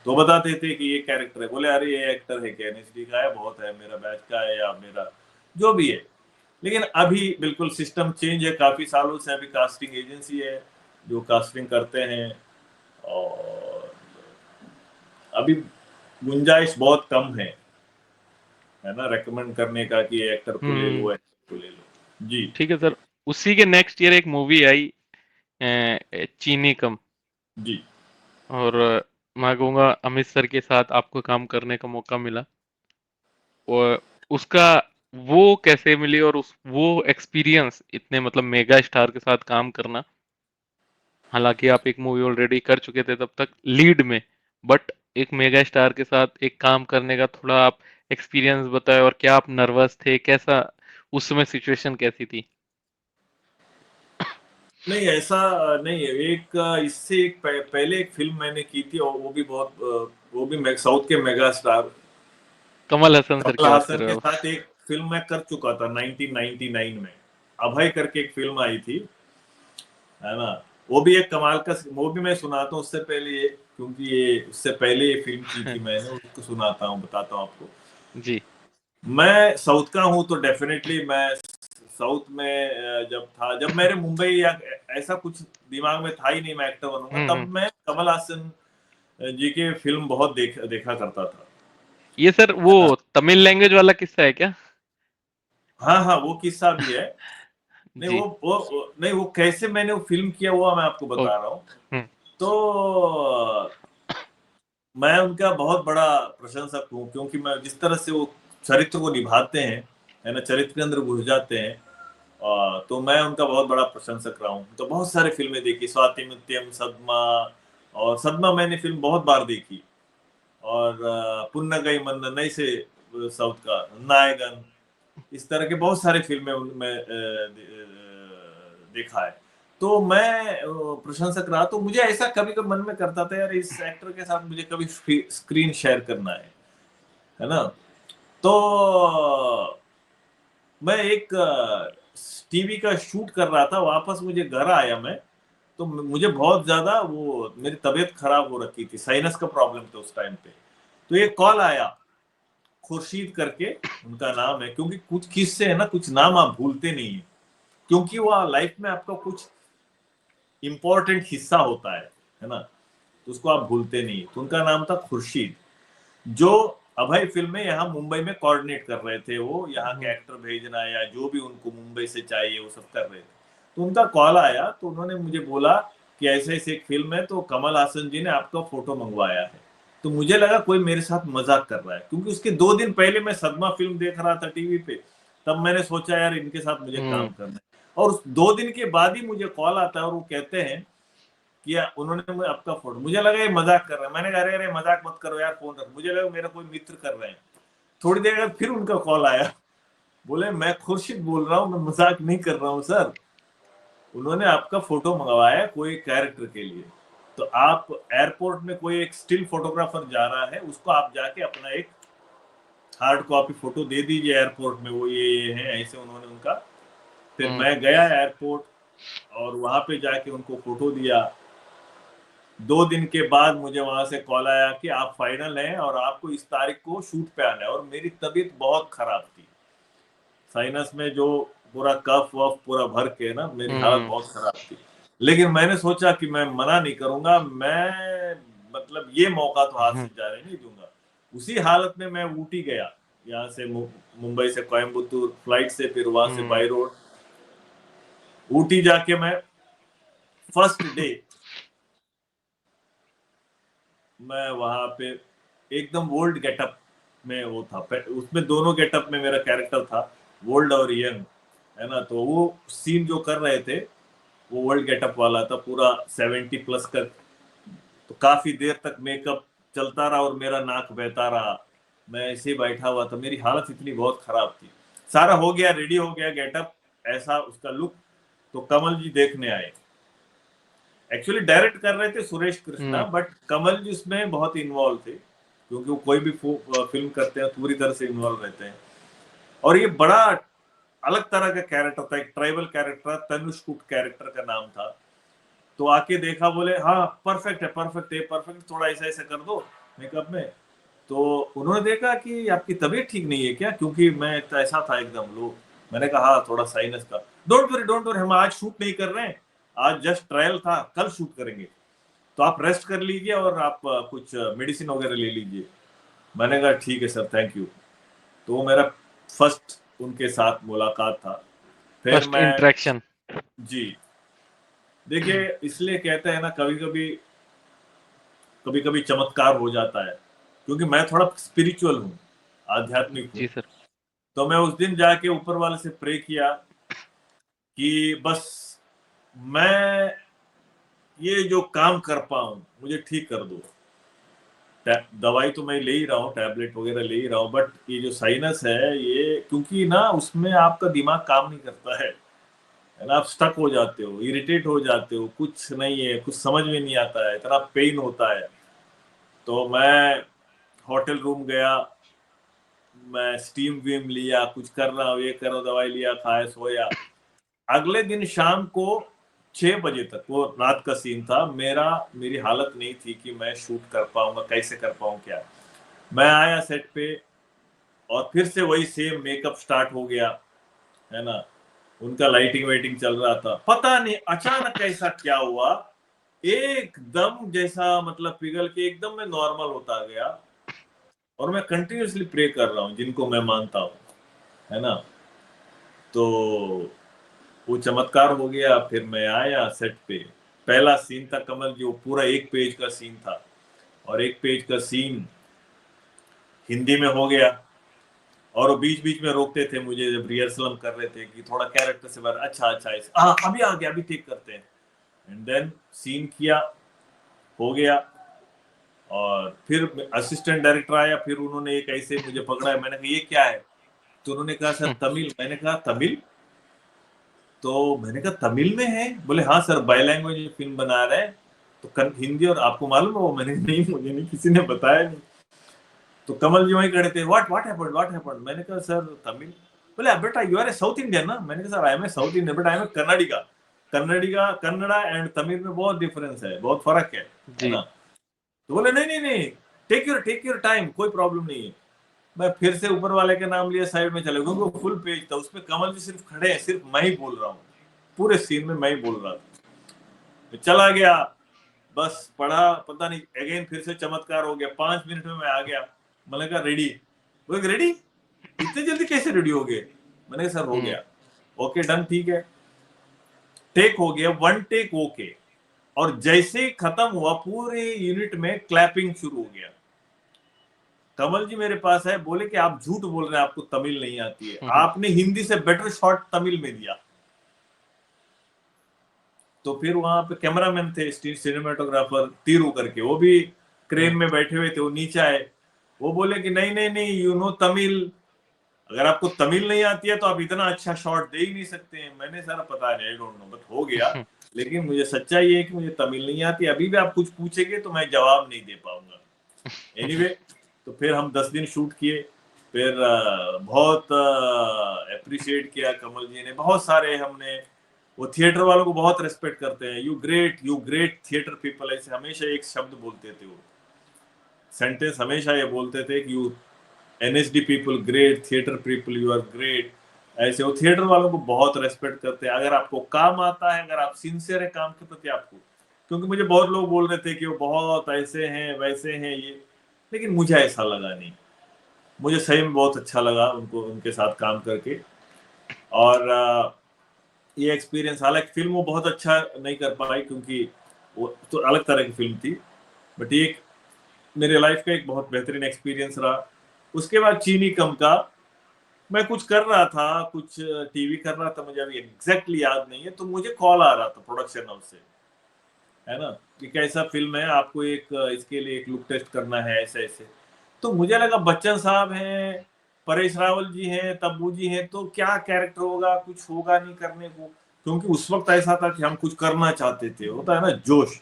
तो बताते थे कि ये कैरेक्टर है, बोले अरे ये एक्टर है क्या, एनएसडी का है, बहुत है, मेरा बैच का है, या मेरा जो भी है। लेकिन अभी बिल्कुल सिस्टम चेंज है, काफी सालों से अभी कास्टिंग एजेंसी है जो कास्टिंग करते हैं। और अभी गुंजाइश बहुत कम है ना, रेकमेंड करने का कि एक्टर को ले हम्म। लो, एक्टर को ले लो जी। ठीक है सर। उसी के नेक्स्ट ईयर एक मूवी आई, चीनी कम। जी और मैं कहूँगा अमित सर के साथ आपको काम करने का मौका मिला। और उसका वो कैसे मिली, और उस वो एक्सपीरियंस इतने मतलब मेगा स्टार के साथ काम करना। हालांकि आप एक मूवी ऑलरेडी कर चुके थे तब तक लीड में, बट एक मेगा स्टार के साथ एक काम करने का थोड़ा आप एक्सपीरियंस बताएं। और क्या आप नर्वस थे, कैसा उस समय सिचुएशन कैसी थी? नहीं, ऐसा नहीं है। एक इससे एक पहले एक फिल्म मैंने की थी, और वो भी बहुत वो भी साउथ के mega star Kamal Haasan sir कमल की बात कर हासन रहे के हो आप? साथ एक फिल्म मैं कर चुका था 1999 में। अभय करके एक फिल्म आई थी, है ना। वो भी एक कमाल का, वो भी मैं सुनाता हूँ उससे पहले ये, क्योंकि ये उससे पहले ये फिल्म की थी मैंने, उसको सुनाता हूँ, बताता हूँ आपको। जी। मैं साउथ का हूँ तो डेफिनेटली मैं साउथ में जब मेरे मुंबई या ऐसा कुछ दिमाग में था ही नहीं मैं एक्टर बनूंगा, तब हम्म। मैं कमल हासन जी के फिल्म बहुत देखा करता था, ये सर वो है ना। तमिल लैंग्वेज वाला किस्सा है क्या? हाँ हाँ, वो किस्सा भी है। नहीं जी। नहीं, वो कैसे मैंने वो फिल्म किया हुआ मैं आपको ओ। बता रहा हूँ। हम्म। तो मैं उनका बहुत बड़ा प्रशंसक हूँ, क्योंकि मैं जिस तरह से वो चरित्र को निभाते हैं, है ना, चरित्र के अंदर घुस जाते हैं। तो मैं उनका बहुत बड़ा प्रशंसक रहा हूँ। तो बहुत सारी फिल्में देखी, स्वाति मुत्यम, सदमा। और सदमा मैंने फिल्म बहुत बार देखी। और पुन्नगई मन्ननई से साउथ का नायगन, इस तरह के बहुत सारे फिल्में उनमें देखा है। तो मैं प्रशंसक रहा, तो मुझे ऐसा कभी कभी मन में करता था यार इस एक्टर के साथ मुझे कभी स्क्रीन शेयर करना है ना। तो मैं एक टीवी का शूट कर रहा था, वापस मुझे घर आया मैं, तो मुझे बहुत ज्यादा वो मेरी तबीयत खराब हो रखी थी, साइनस का प्रॉब्लम था उस टाइम पे। तो एक कॉल आया, खुर्शीद करके उनका नाम है, क्योंकि कुछ किस्से है ना, कुछ नाम आप भूलते नहीं है, क्योंकि वो लाइफ में आपका कुछ इंपॉर्टेंट हिस्सा होता है ना, तो उसको आप भूलते नहीं। तो उनका नाम था खुर्शीद, जो अभय फिल्म में यहाँ मुंबई में कोऑर्डिनेट कर रहे थे, वो यहाँ के एक्टर भेजना या जो भी उनको मुंबई से चाहिए वो सब कर रहे थे। तो उनका कॉल आया, तो उन्होंने मुझे बोला कि ऐसे ऐसे एक फिल्म है, तो कमल हासन जी ने आपका फोटो मंगवाया है। तो मुझे लगा कोई मेरे साथ मजाक कर रहा है, क्योंकि उसके 2 दिन पहले मैं सदमा फिल्म देख रहा था टीवी पे, तब मैंने सोचा यार इनके साथ मुझे काम करना है। और उस 2 दिन के बाद ही मुझे कॉल आता है और वो कहते हैं किया उन्होंने, मुझे आपका फोटो, मुझे लगा ये मजाक कर रहा है। मैंने कहा अरे अरे मजाक मत करो यार, फोन रख। मुझे लगा मेरा कोई मित्र कर रहे हैं। थोड़ी देर बाद फिर उनका कॉल आया, बोले मैं खुर्शीद बोल रहा हूँ, मैं मजाक नहीं कर रहा हूँ सर, उन्होंने आपका फोटो मंगवाया है कोई कैरेक्टर के लिए, तो आप एयरपोर्ट में कोई एक स्टिल फोटोग्राफर जा रहा है, उसको आप जाके अपना एक हार्ड कॉपी फोटो दे दीजिए एयरपोर्ट में, वो ये है ऐसे उन्होंने उनका। फिर मैं गया एयरपोर्ट और वहां पे जाके उनको फोटो दिया। 2 दिन के बाद मुझे वहां से कॉल आया कि आप फाइनल हैं और आपको इस तारीख को शूट पे आना है। और मेरी तबीयत बहुत खराब थी, साइनस में जो पूरा कफ वफ पूरा भर के ना, मेरी हालत बहुत खराब थी। लेकिन मैंने सोचा कि मैं मना नहीं करूंगा, मैं मतलब ये मौका तो हाथ से जाने नहीं दूंगा। उसी हालत में मैं ऊटी गया, यहाँ से मुंबई से कोयम्बतूर फ्लाइट से, फिर वहां से बाई रोड ऊटी जाके मैं फर्स्ट डे मैं वहां पे एकदम ओल्ड गेटअप में वो था, उसमें दोनों गेटअप में मेरा कैरेक्टर था, ओल्ड और यंग, है ना। तो वो सीन जो कर रहे थे वो ओल्ड गेटअप वाला था, पूरा 70+ का। तो काफी देर तक मेकअप चलता रहा और मेरा नाक बहता रहा, मैं ऐसे ही बैठा हुआ था, मेरी हालत इतनी बहुत खराब थी। सारा हो गया, रेडी हो गया गेटअप, ऐसा उसका लुक। तो कमल जी देखने आए, एक्चुअली डायरेक्ट कर रहे थे सुरेश कृष्णा, बट कमल जी उसमें बहुत इन्वॉल्व थे, क्योंकि वो कोई भी फिल्म करते हैं पूरी तरह से इन्वॉल्व रहते हैं। और ये बड़ा अलग तरह का कैरेक्टर था, एक ट्राइबल कैरेक्टर, तनुष कुट कैरेक्टर का नाम था। तो आके देखा, बोले हाँ परफेक्ट है, परफेक्ट है, परफेक्ट, थोड़ा ऐसा ऐसा कर दो मेकअप में। तो उन्होंने देखा कि आपकी तबीयत ठीक नहीं है क्या, क्योंकि मैं तो ऐसा था एकदम लो। मैंने कहा हाँ थोड़ा साइनस का। डोंट वरी डोंट वरी, हम आज शूट नहीं कर रहे हैं, आज जस्ट ट्रायल था, कल शूट करेंगे, तो आप रेस्ट कर लीजिए और आप कुछ मेडिसिन वगैरह ले लीजिए। मैंने कहा ठीक है सर, थैंक यू। तो वो मेरा फर्स्ट उनके साथ मुलाकात था। फिर फर्स्ट मैं, इंटरेक्शन। जी देखिए, इसलिए कहते हैं ना कभी कभी चमत्कार हो जाता है, क्योंकि मैं थोड़ा स्पिरिचुअल हूँ, आध्यात्मिक हूँ। जी सर। तो मैं उस दिन जाके ऊपर वाले से प्रे किया कि बस मैं ये जो काम कर पाऊं मुझे ठीक कर दो। दवाई तो मैं ले ही रहा हूँ, टैबलेट वगैरह ले ही रहा हूँ, बट ये जो साइनस है ये, क्योंकि ना उसमें आपका दिमाग काम नहीं करता है ना, आप स्टक हो जाते हो, इरिटेट हो जाते हो, कुछ नहीं है, कुछ समझ में नहीं आता है, इतना पेन होता है। तो मैं होटल रूम गया, मैं स्टीम वीम लिया, कुछ कर रहा हूँ, ये कर रहा हूँ, दवाई लिया, खाया, सोया। अगले दिन शाम को 6 बजे तक, वो रात का सीन था मेरा, मेरी हालत नहीं थी कि मैं शूट कर पाऊंगा, कैसे कर पाऊँ क्या। मैं आया सेट पे और फिर से वही सेम मेकअप स्टार्ट हो गया, है ना। उनका लाइटिंग वाइटिंग चल रहा था, पता नहीं अचानक ऐसा क्या हुआ, एकदम जैसा मतलब पिघल के एकदम मैं नॉर्मल होता गया। और मैं कंटिन्यूअसली प्रे कर रहा हूँ जिनको मैं मानता हूँ, है ना। तो वो चमत्कार हो गया। फिर मैं आया सेट पे, पहला सीन था कमल जी, वो पूरा 1 पेज का सीन था, और 1 पेज का सीन हिंदी में हो गया। और वो बीच बीच में रोकते थे मुझे जब रिहर्सल हम कर रहे थे कि थोड़ा कैरेक्टर से बाहर, अच्छा अच्छा अभी आ गया, अभी ठीक करते हैं। एंड देन सीन किया, हो गया। और फिर असिस्टेंट डायरेक्टर आया, फिर उन्होंने एक ऐसे मुझे पकड़ा है, मैंने कहा ये क्या है, तो उन्होंने कहा सर तमिल। मैंने कहा तमिल? तो मैंने कहा तमिल में है? बोले हाँ सर, बाय लैंग्वेज फिल्म बना रहे हैं, तो हिंदी और आपको मालूम है वो? मैंने कहा नहीं, मुझे नहीं, किसी ने बताया नहीं। तो कमल जी वहीं खड़े थे, व्हाट हैपेंड? मैंने कहा सर तमिल। बोले अब बेटा you are a South Indian ना? मैंने कहा sir I am a South Indian but I am a Kannadiga. Kannada and Tamil में बहुत डिफरेंस है, बहुत फर्क है जी। ना? तो बोले नहीं नहीं नहीं, टेक योर टाइम, कोई प्रॉब्लम नहीं है। मैं फिर से ऊपर वाले के नाम लिए साइड में चले, क्योंकि वो फुल पेज था, उसमें कमल जी सिर्फ खड़े हैं, सिर्फ मैं ही बोल रहा हूँ, पूरे सीन में मैं ही बोल रहा था। मैं चला गया, बस पढ़ा, पता नहीं अगेन फिर से चमत्कार हो गया, 5 मिनट में मैं आ गया। मैंने कहा रेडी? बोले रेडी? इतने जल्दी कैसे रेडी हो गए? मैंने कहा सर हो गया। ओके डन, ठीक है। टेक हो गया, 1 टेक ओके। और जैसे ही खत्म हुआ पूरे यूनिट में क्लैपिंग शुरू हो गया। कमल जी मेरे पास है, बोले कि आप झूठ बोल रहे हैं, आपको तमिल नहीं आती है, आपने हिंदी से बेटर शॉट तमिल में दिया। तो फिर वहां पे कैमरामैन थे, सिनेमाटोग्राफर तीरू करके, वो भी क्रेन में बैठे हुए थे, वो नीचे आए, वो बोले कि नहीं नहीं नहीं, यू नो तमिल, अगर आपको तमिल नहीं आती है तो आप इतना अच्छा शॉट दे ही नहीं सकते हैं। मैंने सारा पता नहीं, आई डोंट नो, बट हो गया। लेकिन मुझे सच्चाई है कि मुझे तमिल नहीं आती, अभी भी आप कुछ पूछेंगे तो मैं जवाब नहीं दे पाऊंगा। एनीवे तो फिर हम 10 दिन शूट किए, फिर बहुत अप्रिशिएट किया कमल जी ने, बहुत सारे हमने, वो थिएटर वालों को बहुत रेस्पेक्ट करते हैं, यू ग्रेट थिएटर पीपल, ऐसे हमेशा एक शब्द बोलते थे वो, सेंटेंस हमेशा ये बोलते थे कि you NSD people great, theatre people you are great. ऐसे वो थिएटर वालों को बहुत रेस्पेक्ट करते हैं, अगर आपको काम आता है, अगर आप सिंसियर है काम के प्रति आपको। क्योंकि मुझे बहुत लोग बोल रहे थे कि वो बहुत ऐसे हैं वैसे हैं ये, लेकिन मुझे ऐसा लगा नहीं, मुझे सही में बहुत अच्छा लगा उनको, उनके साथ काम करके। और ये एक्सपीरियंस, हालांकि फिल्म वो बहुत अच्छा नहीं कर पाई क्योंकि वो तो अलग तरह की फिल्म थी, बट ये मेरे लाइफ का एक बहुत बेहतरीन एक्सपीरियंस रहा। उसके बाद चीनी कम का मैं कुछ कर रहा था, कुछ टीवी कर रहा था, मुझे अभी एग्जैक्टली याद नहीं है, तो मुझे कॉल आ रहा था प्रोडक्शन हाउस से, है ना, कि कैसा फिल्म है, आपको एक इसके लिए एक लुक टेस्ट करना है, ऐसे ऐसे। तो मुझे लगा बच्चन साहब हैं, परेश रावल जी हैं, तब्बू जी हैं, तो क्या कैरेक्टर होगा, कुछ होगा नहीं करने को। क्योंकि उस वक्त ऐसा था कि हम कुछ करना चाहते थे, होता है ना जोश,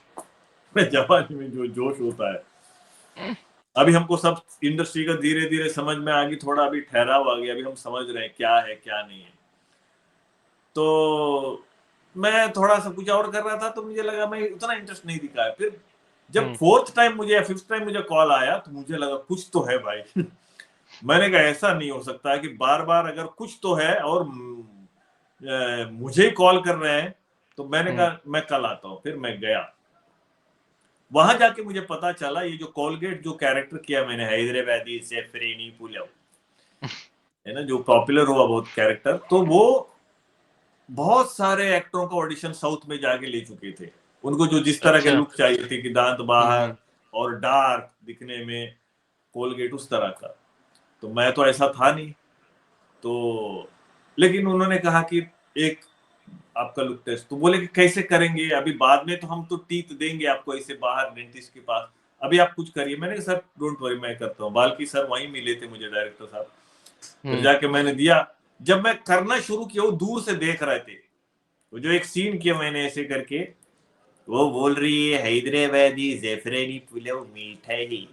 जवानी में जो जोश होता है। अभी हमको सब इंडस्ट्री का धीरे धीरे समझ में आ गई, थोड़ा अभी ठहराव आ गया, अभी हम समझ रहे हैं क्या है क्या नहीं है। तो मैं थोड़ा सा कुछ और कर रहा था, तो मुझे लगा मैं उतना इंटरेस्ट नहीं दिखाया। फिर जब फोर्थ टाइम मुझे या फिफ्थ टाइम मुझे कॉल आया, तो मुझे लगा कुछ तो है भाई। मैंने कहा ऐसा नहीं हो सकता है कि बार बार अगर कुछ तो है और मुझे कॉल कर रहे हैं। तो मैंने कहा मैं कल आता हूँ। फिर मैं गया, वहां जाके मुझे पता चला ये जो कोलगेट जो कैरेक्टर किया मैंने, हैदराबादी सेफरेनी पुलाव, है ना, जो पॉपुलर हुआ बहुत कैरेक्टर, तो वो बहुत सारे एक्टरों का ऑडिशन साउथ में जाके ले चुके थे। उनको जो जिस तरह के अच्छा। लुक चाहिए थे कि दांत बाहर और डार्क दिखने में, कोलगेट उस तरह का, तो मैं तो ऐसा था नहीं। तो लेकिन उन्होंने कहा कि एक आपका लुक टेस्ट, तो बोले कि कैसे करेंगे, अभी बाद में तो हम तो टीथ देंगे आपको ऐसे बाहर डेंटिस्ट के पास, अभी आप कुछ करिए। मैंने कहा सर डोंट वरी मैं करता हूँ, बाल्कि सर वहीं मिले थे मुझे डायरेक्टर साहब। फिर जाके मैंने दिया, जब मैं करना शुरू किया वो दूर से देख रहे थे, वो जो एक सीन किया मैंने ऐसे करके, वो बोल रही है हैदराबादी जेफरेनी पुलाव मीठा ही।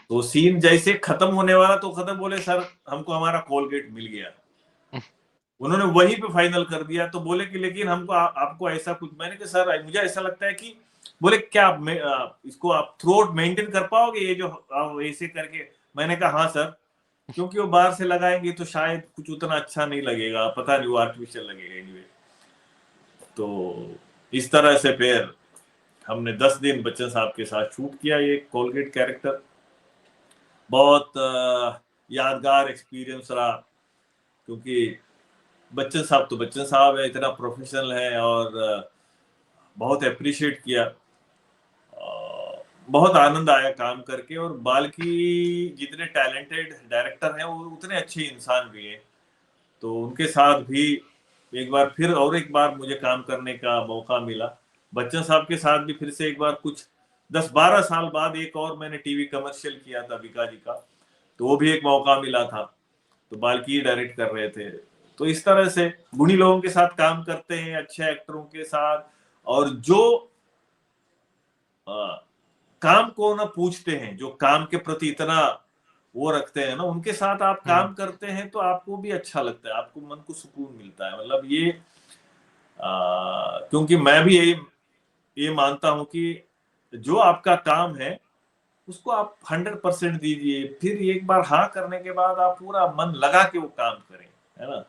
तो सीन जैसे खत्म होने वाला तो खत्म, बोले सर हमको हमारा कोलगेट मिल गया। उन्होंने वहीं पे फाइनल कर दिया। तो बोले कि लेकिन हमको आपको ऐसा कुछ, मैंने कहा सर मुझे ऐसा लगता है कि, बोले क्या इसको आप थ्रोट मेंटेन कर पाओगे ये जो ऐसे करके। मैंने कहा हाँ सर, क्योंकि वो बाहर से लगाएंगे तो शायद कुछ उतना अच्छा नहीं लगेगा, पता नहीं वो आर्टिफिशियल लगेगा एनीवे। तो इस तरह से फिर हमने 10 दिन बच्चन साहब के साथ शूट किया ये कोलगेट कैरेक्टर। बहुत यादगार एक्सपीरियंस रहा, क्योंकि बच्चन साहब तो बच्चन साहब है, इतना प्रोफेशनल है, और बहुत अप्रिशिएट किया। बहुत आनंद आया काम करके, और बाल्की जितने टैलेंटेड डायरेक्टर हैं वो उतने अच्छे इंसान भी हैं। तो उनके साथ भी एक बार फिर और एक बार मुझे काम करने का मौका मिला। बच्चन साहब के साथ भी फिर से एक बार कुछ 10-12 साल बाद एक और मैंने टीवी कमर्शियल किया था विका जी का, तो वो भी एक मौका मिला था। तो बाल्की डायरेक्ट कर रहे थे। तो इस तरह से गुणी लोगों के साथ काम करते हैं, अच्छे एक्टरों के साथ, और जो काम को ना पूछते हैं, जो काम के प्रति इतना वो रखते हैं ना, उनके साथ आप काम करते हैं तो आपको भी अच्छा लगता है, आपको मन को सुकून मिलता है। मतलब ये क्योंकि मैं भी ये मानता हूं कि जो आपका काम है उसको आप 100% दीजिए, फिर एक बार हाँ करने के बाद आप पूरा मन लगा के वो काम करें, है ना।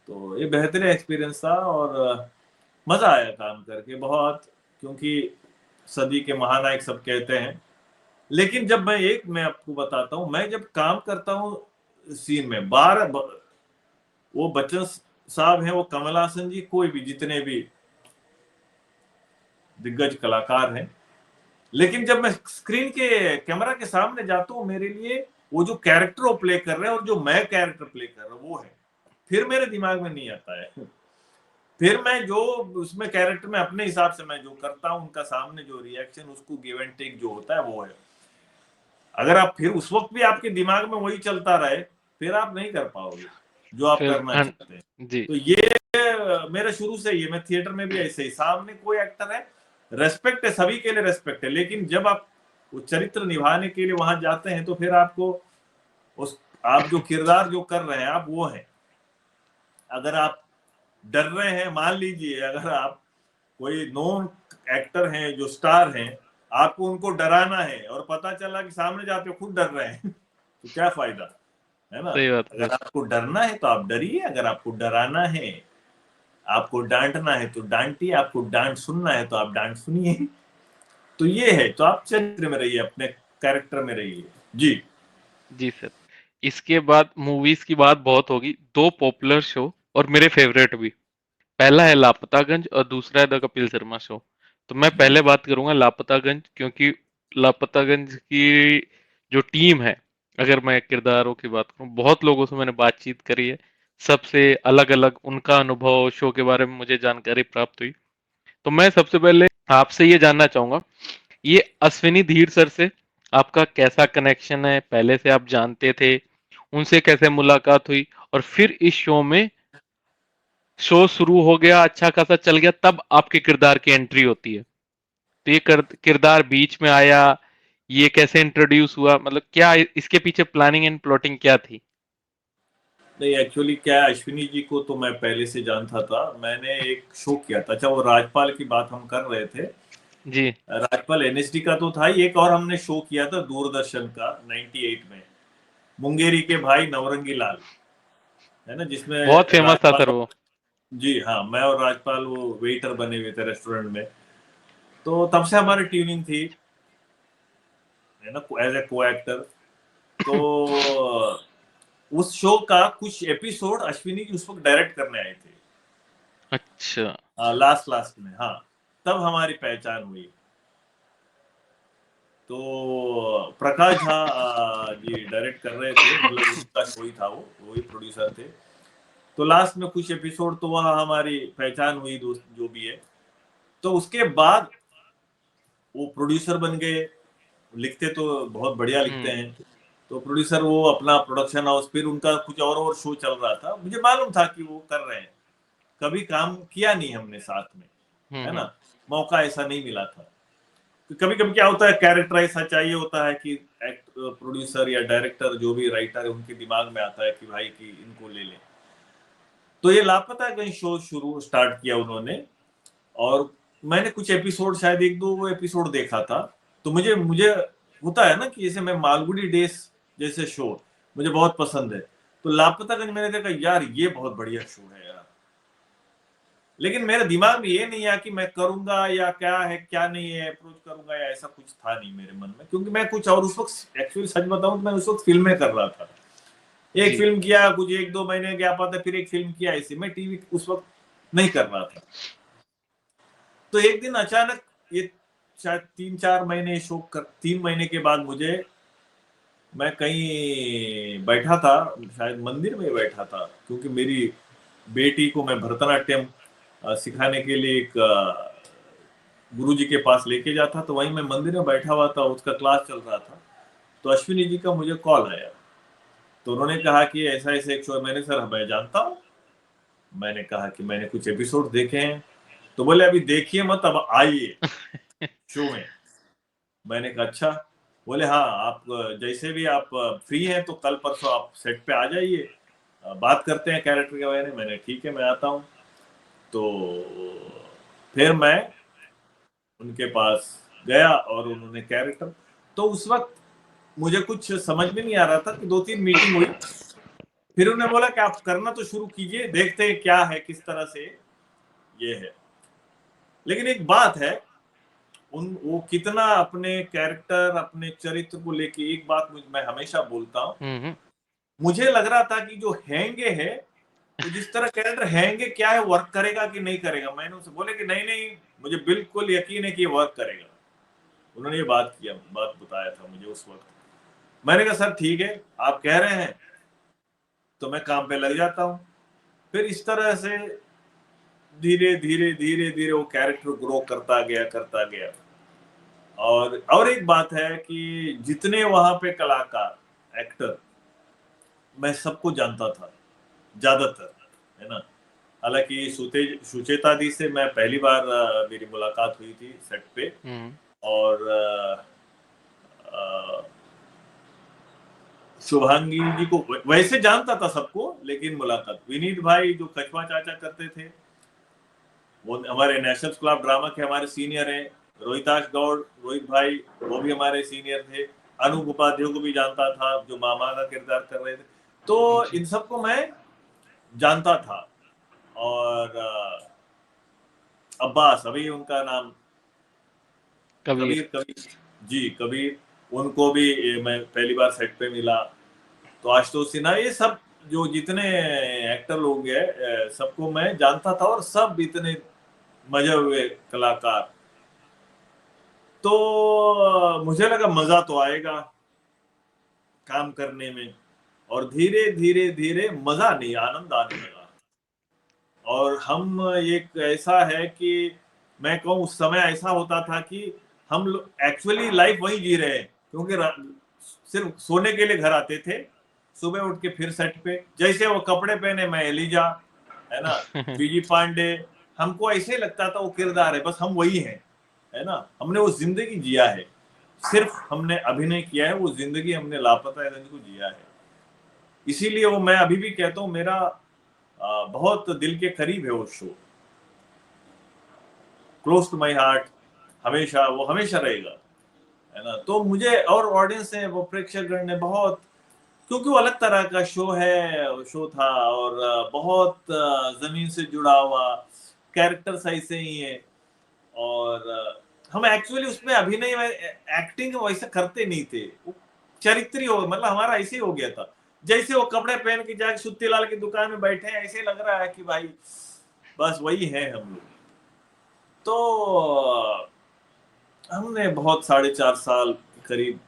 तो ये बेहतरीन एक्सपीरियंस था, और मजा आया काम करके बहुत, क्योंकि सदी के महानायक सब कहते हैं। लेकिन जब मैं आपको बताता हूँ, मैं जब काम करता हूँ सीन में वो बच्चन साहब हैं, वो कमल हासन जी, कोई भी जितने भी दिग्गज कलाकार हैं, लेकिन जब मैं स्क्रीन के कैमरा के सामने जाता हूँ, मेरे लिए वो जो कैरेक्टर वो प्ले कर रहे हैं और जो मैं कैरेक्टर प्ले कर रहा हूँ वो है, फिर मेरे दिमाग में नहीं आता है। फिर मैं जो उसमें कैरेक्टर में अपने हिसाब से मैं जो करता हूँ, उनका सामने जो रिएक्शन, उसको गिव एंड टेक जो होता है वो है। अगर आप फिर उस वक्त भी आपके दिमाग में वही चलता रहे, फिर आप नहीं कर पाओगे जो आप फिर करना चाहते हैं। जी तो ये मेरा शुरू से ही, मैं थिएटर में भी ऐसे ही, सामने कोई एक्टर है, रेस्पेक्ट है, सभी के लिए रेस्पेक्ट है, लेकिन जब आप वो चरित्र निभाने के लिए वहां जाते हैं तो फिर आपको आप जो किरदार जो कर रहे हैं आप वो हैं। अगर आप डर रहे हैं, मान लीजिए अगर आप कोई नॉन एक्टर हैं जो स्टार हैं, आपको उनको डराना है और पता चला कि सामने जाते खुद डर रहे हैं तो क्या फायदा, है ना। सही बात है। अगर आपको डरना है तो आप डरिए, अगर आपको डराना है, आपको डांटना है तो डांटिए, आपको डांट सुनना है तो आप डांट सुनिए। तो ये है, तो आप चरित्र में रहिए, अपने कैरेक्टर में रहिए। जी जी सर, इसके बाद मूवीज की बात बहुत होगी। दो पॉपुलर शो और मेरे फेवरेट भी, पहला है लापतागंज और दूसरा है द कपिल शर्मा शो। तो मैं जी पहले बात करूंगा लापतागंज, क्योंकि लापतागंज की जो टीम है, अगर मैं किरदारों की बात करूं, बहुत लोगों से मैंने बातचीत करी है, सबसे अलग अलग उनका अनुभव शो के बारे में मुझे जानकारी प्राप्त हुई। तो मैं सबसे पहले आपसे ये जानना चाहूंगा, ये अश्विनी धीर सर से आपका कैसा कनेक्शन है, पहले से आप जानते थे, उनसे कैसे मुलाकात हुई, और फिर इस शो में शो शुरू हो गया, अच्छा खासा चल गया, तब आपके किरदार की एंट्री होती है। तो ये किरदार बीच में आया, ये कैसे इंट्रोड्यूस हुआ, मतलब क्या इसके पीछे प्लानिंग एंड प्लॉटिंग क्या थी? नहीं, एक्चुअली क्या है, अश्विनी जी को तो मैं पहले से जानता था। मैंने एक शो किया था, अच्छा वो राजपाल की बात हम कर रहे थे, जी, राजपाल एनएचडी का तो था ही, एक और हमने शो किया था दूरदर्शन का 98 में, मुंगेरी के भाई नवरंगी लाल, है ना, जिसमें बहुत फेमस था राजपाल, सर वो। जी हाँ, मैं और राजपाल वो वेटर बने हुए थे रेस्टोरेंट में। तो तब से हमारी ट्यूनिंग थी, है ना, एज ए को एक्टर। तो उस शो का कुछ एपिसोड अश्विनी जी उस वक्त डायरेक्ट करने आए थे, अच्छा। लास्ट लास्ट में, हाँ, तब हमारी पहचान हुई। तो प्रकाश झा जी डायरेक्ट कर रहे थे, मतलब उनका शो ही था, वो वही प्रोड्यूसर थे। तो लास्ट में कुछ एपिसोड तो वहाँ हमारी पहचान हुई, दोस्त जो भी है। तो उसके बाद वो प्रोड्यूसर बन गए, लिखते तो बहुत बढ़िया लिखते हम्म हैं। तो प्रोड्यूसर, वो अपना प्रोडक्शन हाउस, फिर उनका कुछ और शो चल रहा था, मुझे मालूम था कि वो कर रहे हैं, कभी काम किया नहीं हमने साथ में, है हम्म। ना, मौका ऐसा नहीं मिला था। तो कभी कभी क्या होता है, कैरेक्टर ऐसा चाहिए होता है कि प्रोड्यूसर या डायरेक्टर जो भी राइटर है उनके दिमाग में आता है कि भाई कि इनको ले लें। तो ये लापता कहीं शो शुरू स्टार्ट किया उन्होंने, और मैंने कुछ एपिसोड, शायद एक दो वो एपिसोड देखा था। तो मुझे मुझे होता है ना कि जैसे मैं मालगुडी डेज जैसे शो मुझे बहुत पसंद है। तो लापतागंज मैंने देखा, यार ये बहुत बढ़िया शो है यार, लेकिन मेरे दिमाग में ये नहीं आया कि मैं करूंगा या क्या है क्या नहीं है, अप्रोच करूंगा या ऐसा कुछ था नहीं मेरे मन में, क्योंकि मैं कुछ और उस वक्त, एक्चुअली सच बताऊं तो मैं उस वक्त फिल्में कर रहा था। एक जी। फिल्म किया, कुछ एक दो महीने गया पाता, फिर एक फिल्म किया, ऐसे मैं टीवी उस वक्त नहीं कर रहा था। तो एक दिन अचानक, ये शायद 3-4 महीने शो कर, 3 महीने के बाद मुझे, मैं कहीं बैठा था, शायद मंदिर में बैठा था, क्योंकि मेरी बेटी को मैं भरतनाट्यम सिखाने के लिए एक गुरु जी के पास लेके जाता, तो वहीं मैं मंदिर में बैठा हुआ था, उसका क्लास चल रहा था। तो अश्विनी जी का मुझे कॉल आया। तो उन्होंने कहा कि ऐसा ऐसा एक शो है। मैंने सर मैं जानता हूँ। मैंने कहा कि मैंने कुछ एपिसोड देखे हैं। तो बोले अभी देखिए मत, अब आइए शो में। मैंने कहा अच्छा। बोले हाँ, आप जैसे भी आप फ्री हैं तो कल परसों आप सेट पे आ जाइए, बात करते हैं कैरेक्टर के बारे में। मैंने ठीक है, मैं आता हूँ। तो फिर मैं उनके पास गया और उन्होंने कैरेक्टर, तो उस वक्त मुझे कुछ समझ में नहीं आ रहा था कि 2-3 मीटिंग हुई। फिर उन्होंने बोला कि आप करना तो शुरू कीजिए, देखते हैं क्या है, किस तरह से ये है। लेकिन एक बात है, वो कितना अपने कैरेक्टर, अपने चरित्र को लेके, एक बात मैं हमेशा बोलता हूँ, मुझे लग रहा था कि जो हैंगे है, वो जिस तरह कैरेक्टर हैंगे क्या है, वर्क करेगा कि नहीं करेगा। मैंने उनसे बोले कि नहीं नहीं, मुझे बिल्कुल यकीन है कि ये वर्क करेगा। उन्होंने ये बात बताया था मुझे उस वक्त। मैंने कहा सर ठीक है, आप कह रहे हैं तो मैं काम पे लग जाता हूँ। फिर इस तरह से धीरे धीरे धीरे धीरे वो कैरेक्टर ग्रो करता गया। और एक बात है कि जितने वहां पे कलाकार, एक्टर, मैं सबको जानता था ज्यादातर, है ना। हालांकि सुचेता दी से मैं पहली बार मेरी मुलाकात हुई थी सेट पे। और शुभांगी जी को वैसे जानता था सबको, लेकिन मुलाकात, विनीत भाई जो कछुआ चाचा करते थे, वो हमारे नेशनल स्कूल ऑफ ड्रामा के हमारे सीनियर हैं। रोहिताश गौड़, रोहित भाई, वो भी हमारे सीनियर थे। अनूप उपाध्याय को भी जानता था, जो मामा का किरदार कर रहे थे। तो इन सबको मैं जानता था। और अब्बास, अभी उनका नाम कबीर। कबीर जी, कबीर, उनको भी मैं पहली बार सेट पे मिला। तो आशुतोष सिन्हा, ये सब जो जितने एक्टर लोग हैं, सबको मैं जानता था, और सब इतने मजे हुए कलाकार। तो मुझे लगा मजा तो आएगा काम करने में, और धीरे धीरे धीरे मजा नहीं, आनंद आने लगा। और हम, एक ऐसा है कि मैं कहूँ उस समय ऐसा होता था कि हम लोग एक्चुअली लाइफ वही जी रहे हैं, क्योंकि सिर्फ सोने के लिए घर आते थे, सुबह उठ के फिर सेट पे, जैसे वो कपड़े पहने मैं एलिजा, है ना, बीजी पांडे, हमको ऐसे लगता था वो किरदार है, बस हम वही हैं, है ना। हमने वो जिंदगी जिया है, सिर्फ हमने अभिनय किया है, वो जिंदगी हमने लापता है को जिया है। इसीलिए वो मैं अभी भी कहता हूँ, मेरा बहुत दिल के करीब है वो show, close to my heart, हमेशा वो हमेशा रहेगा, है ना। तो मुझे और ऑडियंस ने, वो प्रेक्षकगण ने बहुत, क्योंकि वो अलग तरह का शो था, और बहुत जमीन से जुड़ा हुआ, कैरेक्टर्स ऐसे ही है। और हम एक्चुअली उसमें अभिनय में, एक्टिंग वैसे करते नहीं थे, वो चरित्र हो, मतलब हमारा ऐसे ही हो गया था। जैसे वो कपड़े पहन के जाके सुत्ती लाल की दुकान में बैठे हैं, ऐसे लग रहा है कि भाई बस वही है हम लोग। तो हमने बहुत 4.5 साल के करीब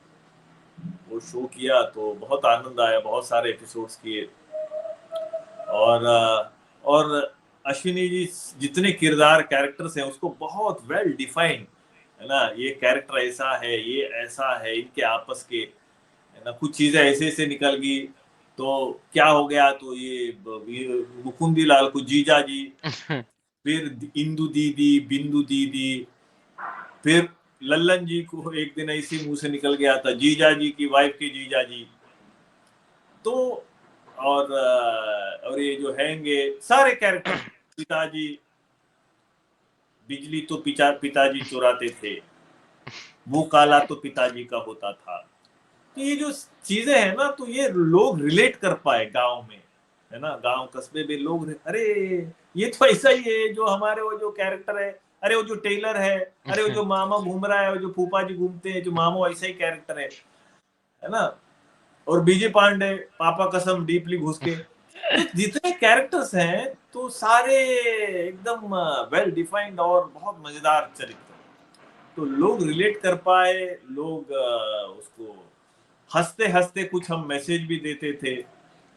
वो शो किया, तो बहुत आनंद आया, बहुत सारे एपिसोड्स किए। और अश्विनी जी जितने किरदार, कैरेक्टर्स हैं, उसको बहुत वेल डिफाइंड, है ना। ये कैरेक्टर ऐसा है, ये ऐसा है, इनके आपस के, है ना, कुछ चीजें ऐसे ऐसे निकल गई तो क्या हो गया, तो ये मुकुंदी लाल को जीजा जी, फिर इंदु दीदी, बिंदु दीदी, फिर लल्लन जी को एक दिन ऐसे मुंह से निकल गया था, जीजा जी की वाइफ के जीजा जी। तो और ये जो हैंगे सारे कैरेक्टर, पिताजी, बिजली तो पिताजी चुराते थे, वो काला तो पिताजी का होता था। तो ये जो चीजें हैं ना, तो ये लोग रिलेट कर पाए गांव में, है ना, गांव कस्बे में लोग, अरे ये तो ऐसा ही है जो हमारे वो जो कैरेक्टर है, अरे वो जो टेलर है, अरे वो जो मामा घूम रहा है, वो जो फूफा जी घूमते हैं, जो मामा वैसा ही कैरेक्टर है ना। और बीजे पांडे, पापा कसम डीपली घुस के, तो जितने कैरेक्टर्स हैं, तो सारे एकदम वेल डिफाइंड और बहुत मजेदार चरित्र, तो लोग रिलेट कर पाए। लोग उसको हंसते हंसते कुछ हम मैसेज भी देते थे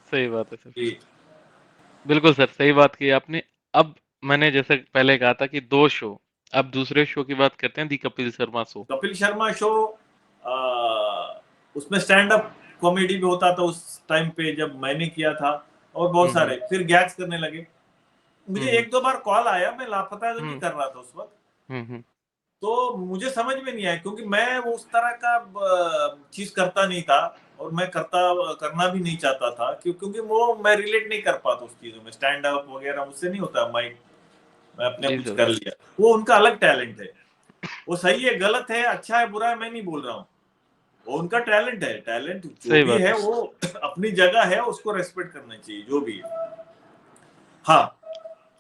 सही बात है सर। कि बिल्कुल सर, सही बात की आपने। अब मैंने जैसे पहले कहा था कि 2 शो, अब दूसरे शो की बात करते हैं, दी कपिल शर्मा शो। कपिल शर्मा शो, उसमें स्टैंड अप कॉमेडी भी होता था उस टाइम पे जब मैंने किया था, और बहुत सारे फिर गैग्स करने लगे। मुझे एक दो बार कॉल आया, मैं लापतागंज कर रहा था उस वक्त, तो मुझे समझ में नहीं आया क्योंकि मैं वो उस तरह का चीज करता नहीं था, और मैं करना भी नहीं चाहता था क्योंकि वो मैं रिलेट नहीं कर पाता उस चीजों में। स्टैंड अप वगैरह मुझसे नहीं होता, मैं अपने जी कुछ सर। कर लिया। वो उनका अलग टैलेंट है, वो सही है गलत है अच्छा है बुरा है मैं नहीं बोल रहा हूँ, वो उनका टैलेंट है। टैलेंट जो सही भी बात है है। वो अपनी जगह है, उसको रेस्पेक्ट करना चाहिए जो भी है। हाँ,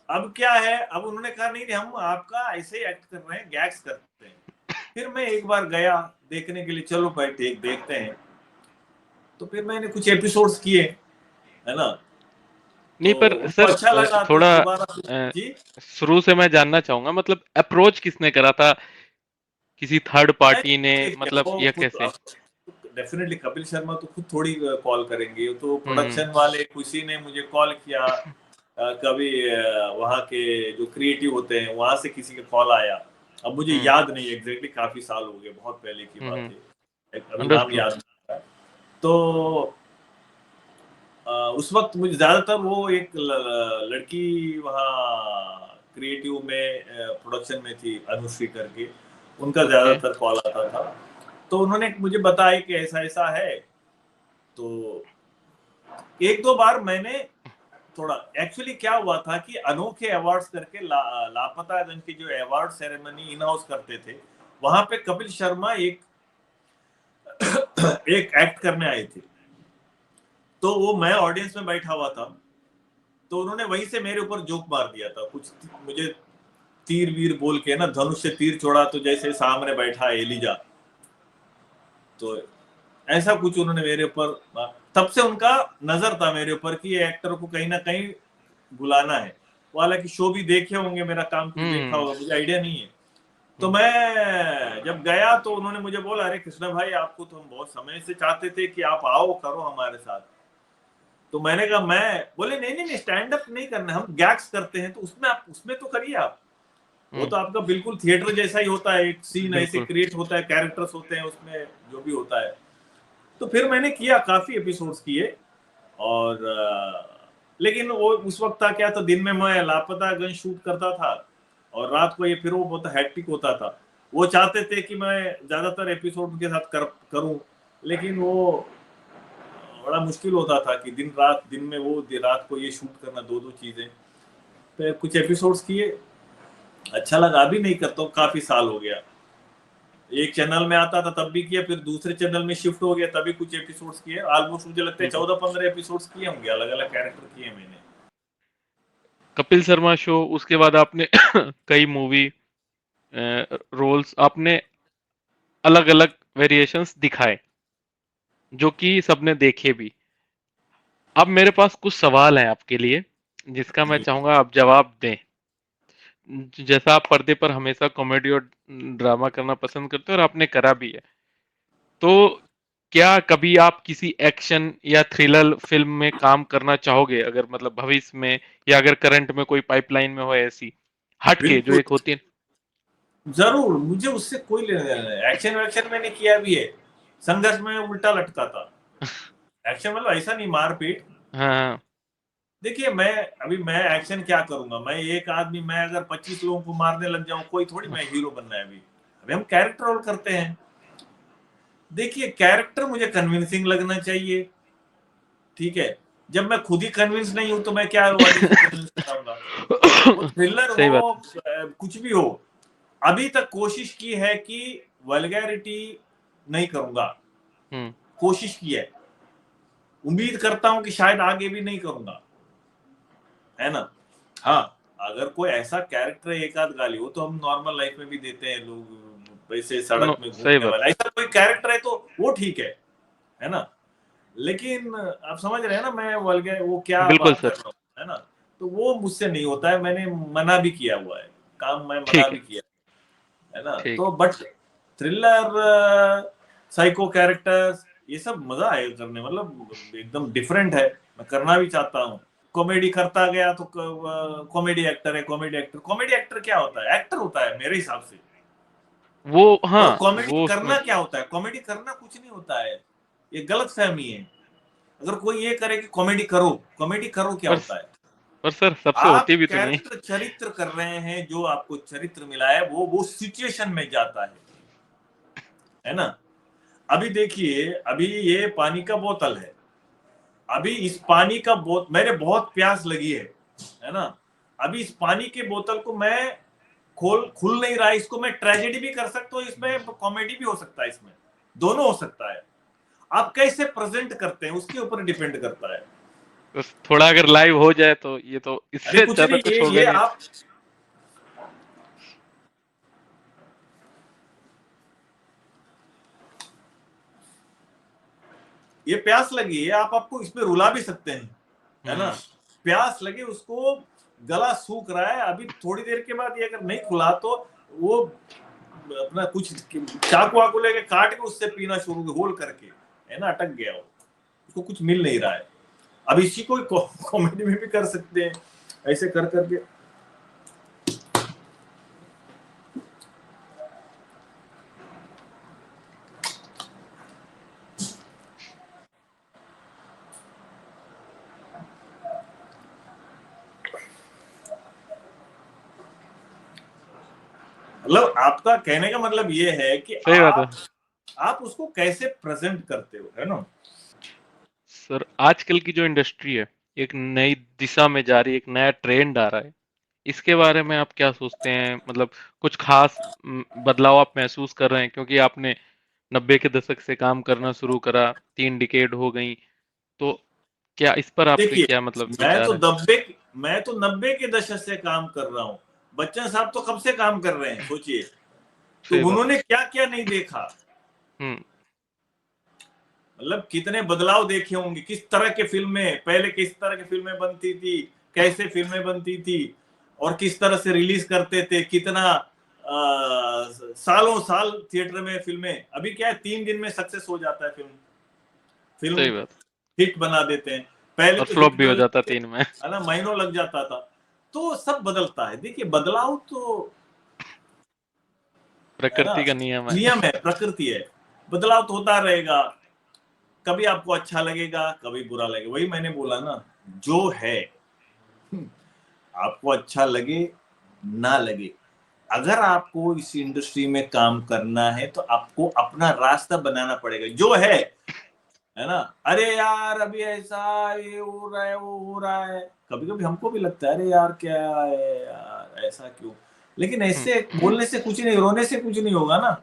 अब क्या है, अब उन्होंने कहा नहीं नहीं हम आपका ऐसे ही एक्ट कर रहे हैं, गैग्स करते हैं। फिर मैं एक बार गया देखने के लिए, चलो भाई देखते हैं। तो फिर मैंने कुछ एपिसोड्स किए, है ना, तो नहीं पर उनको सर अच्छा लगा तो थोड़ा दोबारा जी। शुरू से मैं जानना चाहूंगा, मतलब अप्रोच किसने करा था? किसी थर्ड पार्टी ने, नहीं देखिए मतलब वो या खुद कैसे? डेफिनेटली कपिल शर्मा तो खुद थोड़ी कॉल करेंगे, तो हम्म। प्रोडक्शन वाले किसी ने मुझे कॉल किया, कभी वहाँ के जो क्रिएटिव होते हैं वहां से किसी का कॉल आया। अब मुझे हम्म। याद नहीं एग्जैक्टली, काफी साल हो गए, बहुत पहले की बात है, अभी नाम अंडरस्टूड। याद नहीं आ रहा है। तो उस वक्त मुझे ज्यादातर वो एक लड़की वहाँ क्रिएटिव में प्रोडक्शन में थी, अनुश्री करके, उनका ओके। ज्यादातर कॉल आता था। तो उन्होंने मुझे बताया कि ऐसा ऐसा है। तो एक दो बार मैंने थोड़ा, एक्चुअली क्या हुआ था कि अनोखे अवार्ड्स करके लापतागंज की जो अवार्ड सेरेमनी इन हाउस करते थे, वहां पे कपिल शर्मा एक एक एक्ट करने आए थे। तो वो मैं ऑडियंस में बैठा हुआ था, तो उन्होंने वहीं से मेरे ऊपर जोक मार दिया था कुछ, मुझे तीर वीर बोल के ना, धनुष से तीर छोड़ा तो जैसे सामने बैठा है एलिजा, तो ऐसा कुछ उन्होंने मेरे ऊपर, तब से उनका नजर था मेरे ऊपर कि ये एक्टर को कहीं ना कहीं बुलाना है। वो हालांकि शो भी देखे होंगे, मेरा काम कुछ देखा हम्म। होगा, मुझे आइडिया नहीं है। तो हम्म। मैं जब गया तो उन्होंने मुझे बोला, अरे कृष्णा भाई आपको तो हम बहुत समय से चाहते थे कि आप आओ करो हमारे साथ। तो मैंने कहा, मैं बोले नहीं नहीं नहीं स्टैंड अप नहीं करना, हम गैग्स करते हैं, तो उसमें आप उसमें तो करिए आप, वो हम्म। तो आपका बिल्कुल थिएटर जैसा ही होता है, एक सीन ऐसे बिल्कुल। क्रिएट होता है, कैरेक्टर्स होते हैं उसमें जो भी होता है। तो फिर मैंने किया, काफी एपिसोड्स किए, और लेकिन वो उस वक्त था क्या, तो दिन में मैं लापतागंज शूट करता था, और रात को ये फिर वो बहुत हैक्टिक होता था। वो चाहते थे कि मैं ज्यादातर एपिसोड उनके साथ करूं, लेकिन वो बड़ा मुश्किल होता था कि दिन रात, दिन में वो रात को ये शूट करना, दो दो चीजें। फिर कुछ एपिसोड्स किए, अच्छा लगा, अभी नहीं करता हूँ, काफी साल हो गया। एक चैनल में आता था तब भी किया, फिर दूसरे चैनल में शिफ्ट हो गया, तभी कुछ एपिसोड्स किए, ऑलमोस्ट मुझे लगता है बिल्कुल। 14-15 एपिसोड्स किए होंगे, अलग अलग कैरेक्टर किए मैंने। कपिल शर्मा शो, उसके बाद आपने कई मूवी रोल्स, आपने अलग अलग वेरिएशंस दिखाए, जो कि सबने देखे भी। अब मेरे पास कुछ सवाल हैं आपके लिए, जिसका मैं जी। चाहूंगा आप जवाब दें। जैसा आप पर्दे पर हमेशा कॉमेडी और ड्रामा करना पसंद करते हो और आपने करा भी है, तो क्या कभी आप किसी एक्शन या थ्रिलर फिल्म में काम करना चाहोगे, अगर मतलब भविष्य में, या अगर करंट में कोई पाइपलाइन में हो ऐसी हट के जो बिल्कुल, एक होती है? जरूर, मुझे उससे कोई लेना देना नहीं। एक्शन वैक्शन मैंने किया भी है, संघर्ष में उल्टा लटका था। एक्शन मतलब ऐसा नहीं मारपीट। हाँ हाँ। देखिए मैं, अभी मैं एक्शन क्या करूंगा, मैं एक आदमी, मैं अगर 25 लोगों को मारने लग जाऊं, कोई थोड़ी मैं हीरो बनना है अभी। अभी हम कैरेक्टर रोल करते हैं। देखिए कैरेक्टर मुझे कन्विंसिंग लगना चाहिए, ठीक है। जब मैं खुद ही कन्विंस नहीं हूं तो मैं क्या ऑडियंस को कन्विंस कराऊंगा। वो थ्रिलर सही हो, बात है। कुछ भी हो, अभी तक कोशिश की है कि वल्गैरिटी नहीं करूंगा, हम्म। कोशिश की है, उम्मीद करता हूं कि शायद आगे भी नहीं करूंगा, है ना। हाँ, अगर कोई ऐसा कैरेक्टर एक आध गाली हो तो हम नॉर्मल लाइफ में भी देते हैं, लोग वैसे सड़क में सही घूमने बात वाला, है। ऐसा कोई कैरेक्टर है तो वो ठीक है ना। लेकिन आप समझ रहे हैं ना मैं वल्गर वो क्या बिल्कुल बात कर सर। रहा हूँ, है ना। तो वो मुझसे नहीं होता है, मैंने मना भी किया हुआ है, काम मैं मना ठीक भी है। किया है ना। ठीक तो है। बट थ्रिलर, साइको कैरेक्टर्स, ये सब मजा आएगा करने, मतलब एकदम डिफरेंट है, मैं करना भी चाहता हूँ। कॉमेडी करता गया तो कॉमेडी एक्टर है, कॉमेडी एक्टर, कॉमेडी एक्टर क्या होता है, एक्टर होता है मेरे हिसाब से। वो तो हाँ, कॉमेडी वो उसमें। करना क्या होता है, कॉमेडी करना कुछ नहीं होता है, ये गलत फहमी है। अगर कोई ये करे कि कॉमेडी करो, कॉमेडी करो क्या पर होता है? पर सर सबसे आप होती भी तो नहीं। कैरेक्टर चरित्र कर रहे हैं, जो आपको चरित्र मिला है वो सिचुएशन में जाता है ना? अभी देखिए, अभी ये पानी का बोतल है, अभी इस पानी का मेरे बहुत प्यास लगी है ना? अभी इस पानी के बोतल को मैं खुल नहीं रहा है, इसको मैं ट्रेजेडी भी कर सकता हूँ, इसमें कॉमेडी भी हो सकता है, इसमें दोनों हो सकता है। आप कैसे प्रेजेंट करते हैं उसके ऊपर डिपेंड करता है। बस थोड़ा अगर लाइव हो जाए तो ये तो अरे इससे कुछ अच्छा तो नहीं, कुछ होगा ये नहीं। आप ये प्यास लगी है, आप आपको इसमें रुला भी सकते हैं, है ना? हम्म। प्यास लगे, उसको गला सूख रहा है, अभी थोड़ी देर के बाद ये अगर नहीं खुला तो वो अपना कुछ चाकू वाकू लेके काट के उससे पीना शुरू होल करके, है ना? अटक गया वो, उसको कुछ मिल नहीं रहा है। अब इसी को कॉमेडी में भी कर सकते हैं, ऐसे कर करके। मतलब आपका कहने का मतलब ये है कि सही बात है आप उसको कैसे प्रेजेंट करते हो, है ना? सर। आजकल की जो इंडस्ट्री है एक नई दिशा में जा रही है, एक नया ट्रेंड आ रहा है। इसके बारे में आप क्या सोचते हैं? मतलब कुछ खास बदलाव आप महसूस कर रहे हैं? क्योंकि आपने 90 के दशक से काम करना शुरू करा, 3 डिकेड हो गई, तो क्या इस पर आपके देखिए, क्या मतलब मैं विचार तो है? नब्बे मैं तो 90 के दशक से काम कर रहा हूँ। बच्चन साहब तो कब से काम कर रहे हैं, सोचिए। तो सही बात है। उन्होंने क्या क्या नहीं देखा, हम्म। मतलब कितने बदलाव देखे होंगे, किस तरह के फिल्में पहले, किस तरह की फिल्में बनती थी, कैसे फिल्में बनती थी, और किस तरह से रिलीज करते थे, कितना सालों साल थिएटर में फिल्में। अभी क्या है, 3 दिन में सक्सेस हो जाता है फिल्म, फिल्म सही बात। हिट बना देते हैं। पहले और तो फ्लॉप हिट भी हो बनने जाता में, 3 में। है ना, महीनों लग जाता था। तो सब बदलता है, देखिए बदलाव तो, है ना, प्रकृति का नियम है। नियम है, प्रकृति है, बदलाव तो होता रहेगा। कभी आपको अच्छा लगेगा, कभी बुरा लगेगा, वही मैंने बोला ना, जो है, आपको अच्छा लगे ना लगे, अगर आपको इस इंडस्ट्री में काम करना है तो आपको अपना रास्ता बनाना पड़ेगा, जो है ना? अरे यार अभी ऐसा, ये हो रहा है, वो हो रहा है, कभी कभी हमको भी लगता है अरे यार क्या है यार, ऐसा क्यों? लेकिन हम्म। ऐसे बोलने से कुछ नहीं, रोने से कुछ नहीं होगा ना।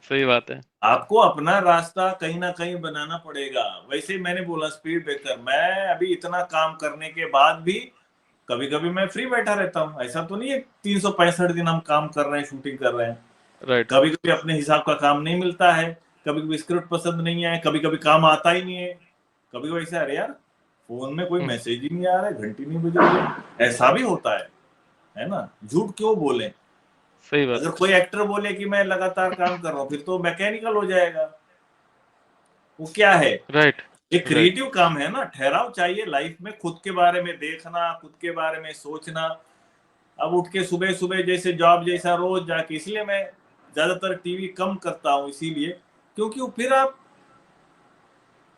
सही बात है। आपको अपना रास्ता कहीं ना कहीं बनाना पड़ेगा। वैसे ही मैंने बोला स्पीड ब्रेकर, मैं अभी इतना काम करने के बाद भी कभी कभी मैं फ्री बैठा रहता हूँ, ऐसा तो नहीं है 365 दिन हम काम कर रहे हैं, शूटिंग कर रहे हैं। राइट। कभी कभी अपने हिसाब का काम नहीं मिलता है, कभी कभी स्क्रिप्ट पसंद नहीं है, कभी कभी काम आता ही नहीं है, कभी कभी ऐसा, अरे यार फोन में कोई हम्म। मैसेज ही नहीं आ रहा है, घंटी नहीं बज रही है, ऐसा भी होता है ना? झूठ क्यों बोले? सही बात अगर है। कोई एक्टर बोले कि मैं लगातार काम कर रहा हूँ, फिर तो मैकेनिकल हो जाएगा। वो क्या है, राइट। एक राइट। क्रिएटिव काम है ना, ठहराव चाहिए लाइफ में, खुद के बारे में देखना, खुद के बारे में सोचना। अब उठ के सुबह सुबह जैसे जॉब जैसा रोज जाके, इसलिए मैं ज्यादातर टीवी कम करता हूँ, इसीलिए क्योंकि वो फिर आप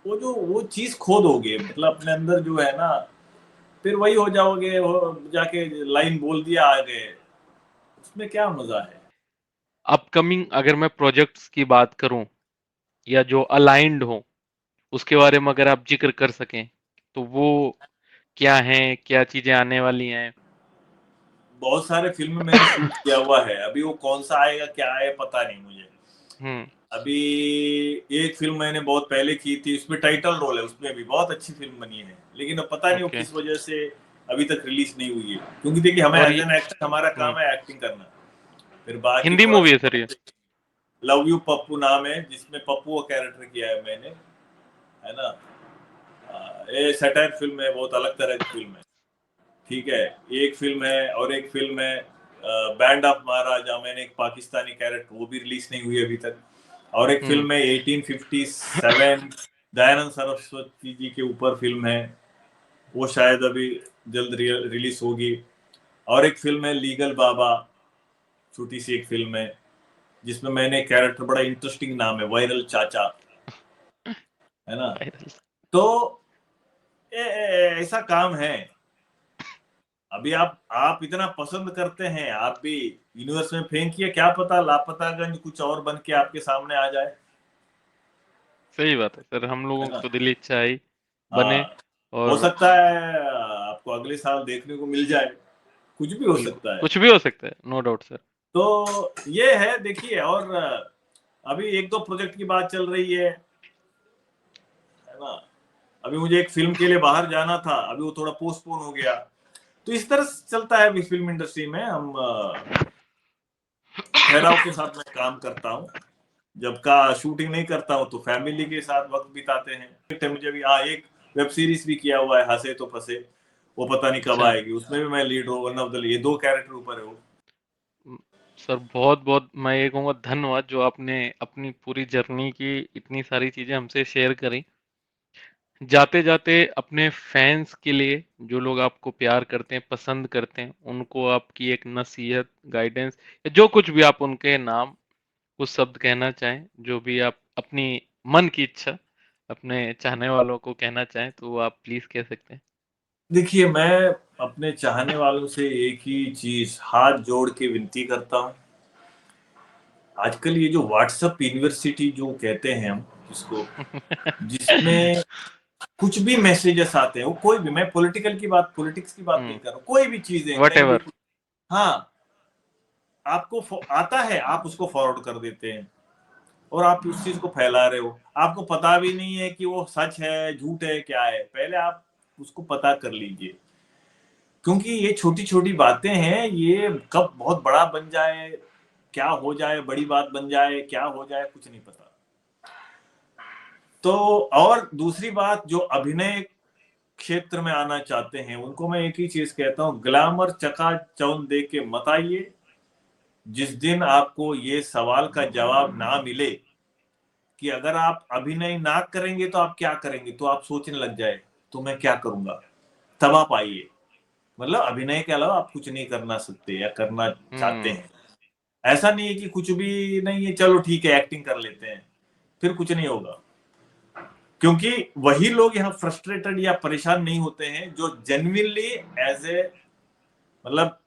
वो चीज खो दोगे, मतलब अपने अंदर जो है ना, फिर वही हो जाओगे, जाके लाइन बोल दिया आ गए, उसमें क्या मजा है? अपकमिंग अगर मैं प्रोजेक्ट्स की बात करूं या जो अलाइंड हो, उसके बारे में अगर आप जिक्र कर सकें तो वो क्या हैं, क्या चीजें आने वाली हैं? बहुत सारे फिल्म मैंने शूट किया हुआ है, अभी वो कौन सा आएगा क्या आए पता नहीं मुझे। हम्म। अभी एक फिल्म मैंने बहुत पहले की थी, उसमें टाइटल रोल है, उसमें भी बहुत अच्छी फिल्म बनी है, लेकिन अब पता नहीं वो ओके। किस वजह से अभी तक रिलीज नहीं हुई है, क्योंकि देखिए हमें और एज ये एन एक्टर हमारा हम्म, काम है एक्टिंग करना। फिर बाकी हिंदी थोड़ा मूवी है सर ये? सा, लव यू पप्पू नाम है, जिसमें पप्पू का कैरेक्टर किया है मैंने, है ना? ये सटायर फिल्म है, बहुत अलग तरह की फिल्म है, ठीक है। एक फिल्म है, और एक फिल्म है बैंड ऑफ महाराजा, मैंने एक पाकिस्तानी कैरेक्टर, वो भी रिलीज नहीं हुई अभी तक। और एक हम्म। फिल्म है 1857, दयानंद सरस्वती जी के ऊपर फिल्म है, वो शायद अभी जल्द रिलीज होगी। और एक फिल्म है लीगल बाबा, छोटी सी एक फिल्म है, जिसमें मैंने कैरेक्टर, बड़ा इंटरेस्टिंग नाम है, वायरल चाचा, है ना। वायरल। तो ऐसा काम है। अभी आप इतना पसंद करते हैं, आप भी यूनिवर्स में फेंकिए, क्या पता लापतागंज कुछ और बन के आपके सामने आ जाए। सही बात है सर, हम है लोगों की ना। तो दिली इच्छा है ही बने। हाँ, हो और सकता है आपको अगले साल देखने को मिल जाए, कुछ भी हो बिल्कुल सकता है। कुछ भी हो सकता है, नो डाउट सर। तो ये है, देखिए। और अभी एक दो प्रोजेक्ट की बात चल रही है ना। अभी मुझे एक फिल्म के लिए बाहर जाना था, अभी वो थोड़ा पोस्टपोन हो गया। तो इस तरह से चलता है अभी फिल्म इंडस्ट्री में। हम ठहराव के साथ मैं काम करता हूँ। जब का शूटिंग नहीं करता हूँ तो फैमिली के साथ वक्त बिताते हैं। मुझे भी एक वेब सीरीज भी किया हुआ है, हंसे तो फंसे। वो पता नहीं कब अच्छा। आएगी, उसमें भी मैं lead role, one of the, ये दो कैरेक्टर ऊपर है वो। म, सर बहुत बहुत मैं ये कहूँगा धन्यवाद जो आपने अपनी पूरी जर्नी की इतनी सारी चीजें हमसे शेयर करी। जाते जाते अपने फैंस के लिए, जो लोग आपको प्यार करते हैं, पसंद करते हैं, उनको आपकी एक नसीहत, गाइडेंस, या जो कुछ भी आप उनके नाम कुछ शब्द कहना चाहें, जो भी आप अपनी मन की इच्छा अपने चाहने वालों को कहना चाहें, तो वो आप प्लीज कह सकते हैं। देखिए, मैं अपने चाहने वालों से एक ही चीज हाथ जोड़ के विनती करता हूँ। आजकल ये जो व्हाट्सएप यूनिवर्सिटी जो कहते हैं हम जिसको, जिसमें कुछ भी मैसेजेस आते हैं, वो कोई भी, मैं पॉलिटिक्स की बात नहीं कर रहा हूँ, कोई भी चीजें वट कहीं भी एवर। हाँ, आपको आता है, आप उसको फॉरवर्ड कर देते हैं और आप उस चीज को फैला रहे हो। आपको पता भी नहीं है कि वो सच है, झूठ है, क्या है। पहले आप उसको पता कर लीजिए, क्योंकि ये छोटी छोटी बातें हैं, ये कब बहुत बड़ा बन जाए, क्या हो जाए, बड़ी बात बन जाए, क्या हो जाए, कुछ नहीं पता। तो और दूसरी बात, जो अभिनय क्षेत्र में आना चाहते हैं उनको मैं एक ही चीज कहता हूँ, ग्लैमर चकाचौंध दे के मत आइए। जिस दिन आपको ये सवाल का जवाब ना मिले कि अगर आप अभिनय ना करेंगे तो आप क्या करेंगे, तो आप सोचने लग जाए तो मैं क्या करूंगा, तब आप आइए। मतलब अभिनय के अलावा आप कुछ नहीं करना सकते या करना चाहते हम्म। हैं। ऐसा नहीं है कि कुछ भी नहीं है, चलो ठीक है एक्टिंग कर लेते हैं, फिर कुछ नहीं होगा। क्योंकि वही लोग यहाँ फ्रस्ट्रेटेड या परेशान नहीं होते हैं जो जेन्युइनली एज ए, मतलब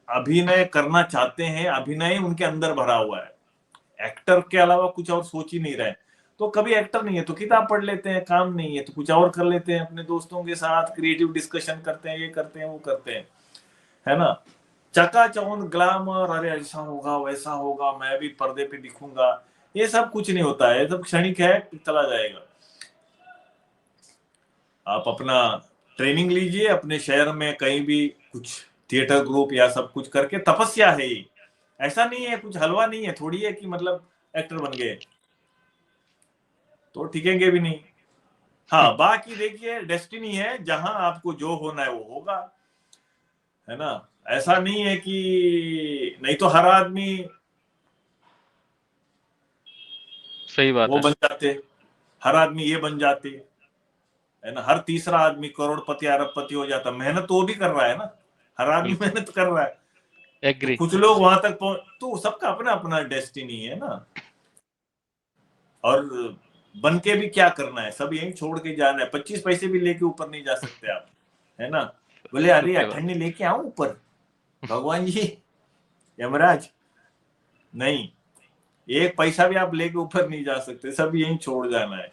अभिनय करना चाहते हैं, अभिनय उनके अंदर भरा हुआ है, एक्टर के अलावा कुछ और सोच ही नहीं रहे। तो कभी एक्टर नहीं है तो किताब पढ़ लेते हैं, काम नहीं है तो कुछ और कर लेते हैं, अपने दोस्तों के साथ क्रिएटिव डिस्कशन करते हैं, ये करते हैं, वो करते हैं। है ना। चकाचौंध ग्लैमर, अरे ऐसा होगा वैसा होगा, मैं भी पर्दे पे दिखूंगा, ये सब कुछ नहीं होता है, ये सब क्षणिक है, चला जाएगा। आप अपना ट्रेनिंग लीजिए अपने शहर में कहीं भी, कुछ थिएटर ग्रुप या सब कुछ करके, तपस्या है ये। ऐसा नहीं है, कुछ हलवा नहीं है, थोड़ी है कि मतलब एक्टर बन गए तो टिकेंगे भी नहीं। हाँ, बाकी देखिए डेस्टिनी है, जहां आपको जो होना है वो होगा। है ना। ऐसा नहीं है कि, नहीं तो हर आदमी सही बात वो है। बन जाते, हर आदमी ये बन जाते। है ना, हर तीसरा आदमी करोड़पति अरबपति हो जाता। मेहनत तो वो भी कर रहा है ना, हर आदमी बिल्कुल। मेहनत कर रहा है। तो एग्री। कुछ लोग वहां तक पहुंच, तो सबका अपना अपना डेस्टिनी है ना। और बन के भी क्या करना है, सब यही छोड़ के जाना है, 25 पैसे भी लेके ऊपर नहीं जा सकते आप। है ना। बोले अरे सत्य बात। अठन्नी लेके आऊं ऊपर, भगवान जी, यमराज, नहीं, एक पैसा भी आप लेके ऊपर नहीं जा सकते, सब यही छोड़ जाना है।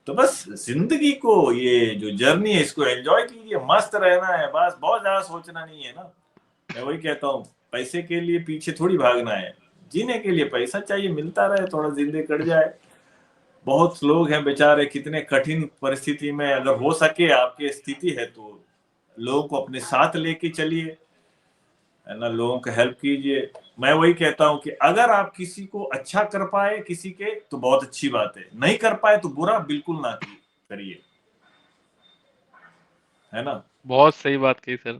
तो बस जिंदगी को, ये जो जर्नी है इसको एंजॉय कीजिए, मस्त रहना है बस, बहुत ज्यादा सोचना नहीं है ना। मैं वही कहता हूँ, पैसे के लिए पीछे थोड़ी भागना है, जीने के लिए पैसा चाहिए, मिलता रहे, थोड़ा जिंदगी कट जाए। बहुत लोग हैं बेचारे कितने कठिन परिस्थिति में, अगर हो सके आपकी स्थिति है तो लोगों को अपने साथ लेके चलिए। है ना, लोगों को हेल्प कीजिए। मैं वही कहता हूँ कि अगर आप किसी को अच्छा कर पाए किसी के, तो बहुत अच्छी बात है, नहीं कर पाए तो बुरा बिल्कुल ना करिए। है ना। बहुत सही बात कही सर।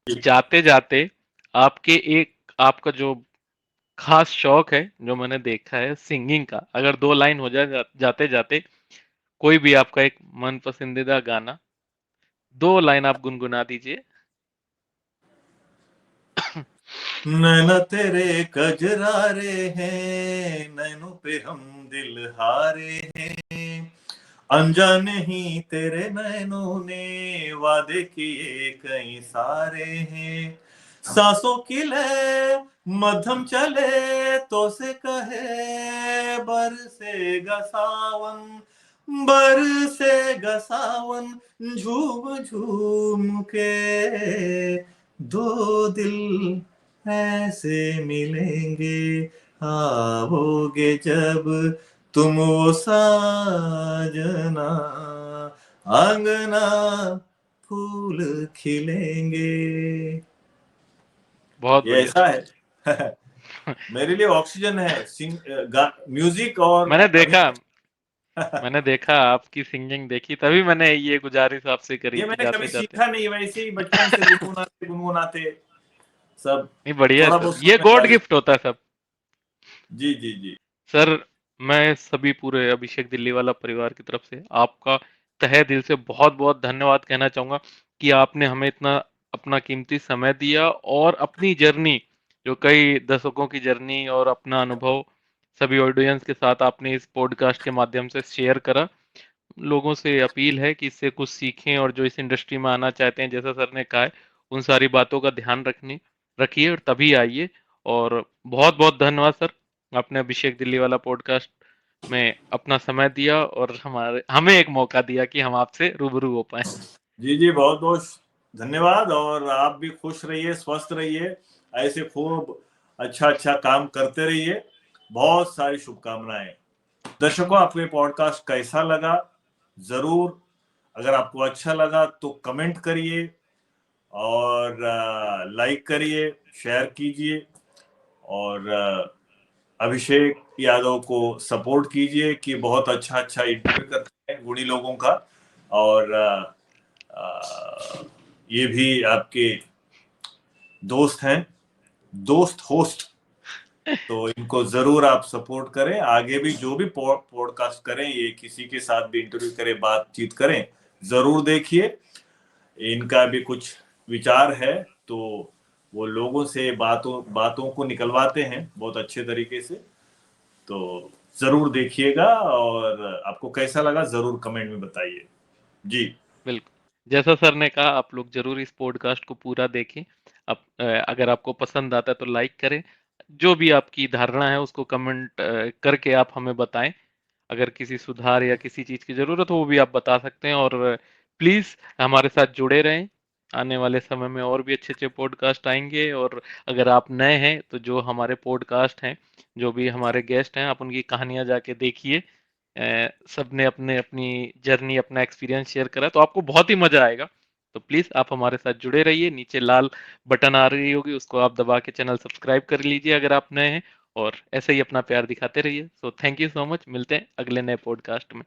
जाते जाते आपके एक आपका जो खास शौक है, जो मैंने देखा है सिंगिंग का, अगर दो लाइन हो जाए जाते जाते, कोई भी आपका एक मन पसंदीदा गाना, दो लाइन आप गुनगुना दीजिए। नैना तेरे कजरारे हैं, नैनों पे हम दिल हारे हैं, अनजाने ही तेरे नैनों ने वादे किए कई सारे हैं, सांसों की लय मध्यम चले तो से कहे बरसेगा सावन, बरसेगा सावन, झूम झूम के दो दिल ऐसे मिलेंगे, आओगे जब तुम वो साजना, आंगना फूल खिलेंगे। बहुत ये बढ़िया। ऐसा है मेरे लिए ऑक्सीजन है म्यूजिक और मैंने देखा अभी मैंने देखा आपकी सिंगिंग देखी, तभी मैंने ये गुजारिश आपसे करी ये कि मैंने कभी जाते-जाते। सीखा नहीं, वैसे ही बचपन से गुनगुनाते गुनगुनाते सब नहीं, बढ़िया है थोड़ा सर, बहुत ये सुर में गा गॉड लेते। गिफ्ट होता है सब। जी जी जी। सर, मैं सभी पूरे अभिषेक दिल्लीवाला परिवार की तरफ से आपका तहे दिल से बहुत-बहुत धन्यवाद कहना चाहूँगा कि आपने हमें इतना अपना कीमती समय दिया और अपनी जर्नी, जो कई दशकों की जर्नी और अपना अनुभव सभी ऑडियंस के साथ आपने इस पॉडकास्ट के माध्यम से शेयर करा। लोगों से अपील है कि इससे कुछ सीखें और जो इस इंडस्ट्री में आना चाहते हैं, जैसा सर ने कहा है, उन सारी बातों का ध्यान रखनी रखिए और तभी आइए। और बहुत बहुत धन्यवाद सर, आपने अभिषेक दिल्ली वाला पॉडकास्ट में अपना समय दिया और हमारे हमें एक मौका दिया कि हम आपसे रूबरू हो पाए। जी जी, बहुत बहुत धन्यवाद। और आप भी खुश रहिए, स्वस्थ रहिए, ऐसे खूब अच्छा अच्छा काम करते रहिए। बहुत सारी शुभकामनाएं। दर्शकों, आपको ये पॉडकास्ट कैसा लगा? जरूर, अगर आपको अच्छा लगा तो कमेंट करिए और लाइक करिए, शेयर कीजिए और अभिषेक यादव को सपोर्ट कीजिए कि बहुत अच्छा अच्छा इंटरव्यू करते हैं गुणी लोगों का। और ये भी आपके दोस्त हैं, दोस्त होस्ट, तो इनको जरूर आप सपोर्ट करें। आगे भी जो भी पॉडकास्ट करें, ये किसी के साथ भी इंटरव्यू करें, बातचीत करें, जरूर देखिए। इनका भी कुछ विचार है, तो वो लोगों से बातों बातों को निकलवाते हैं बहुत अच्छे तरीके से। तो जरूर देखिएगा और आपको कैसा लगा जरूर कमेंट में बताइए। जी बिल्कुल, जैसा सर ने कहा, आप लोग जरूर इस पॉडकास्ट को पूरा देखें। अगर आपको पसंद आता है तो लाइक करें, जो भी आपकी धारणा है उसको कमेंट करके आप हमें बताएं। अगर किसी सुधार या किसी चीज की जरूरत हो वो भी आप बता सकते हैं। और प्लीज हमारे साथ जुड़े रहें, आने वाले समय में और भी अच्छे अच्छे पॉडकास्ट आएंगे। और अगर आप नए हैं तो जो हमारे पॉडकास्ट हैं, जो भी हमारे गेस्ट हैं, आप उनकी कहानियां जाके देखिए। सबने अपने अपनी जर्नी, अपना एक्सपीरियंस शेयर करा, तो आपको बहुत ही मजा आएगा। तो प्लीज आप हमारे साथ जुड़े रहिए। नीचे लाल बटन आ रही होगी, उसको आप दबा के चैनल सब्सक्राइब कर लीजिए अगर आप नए हैं। और ऐसे ही अपना प्यार दिखाते रहिए। So thank you so much, मिलते हैं अगले नए पॉडकास्ट में।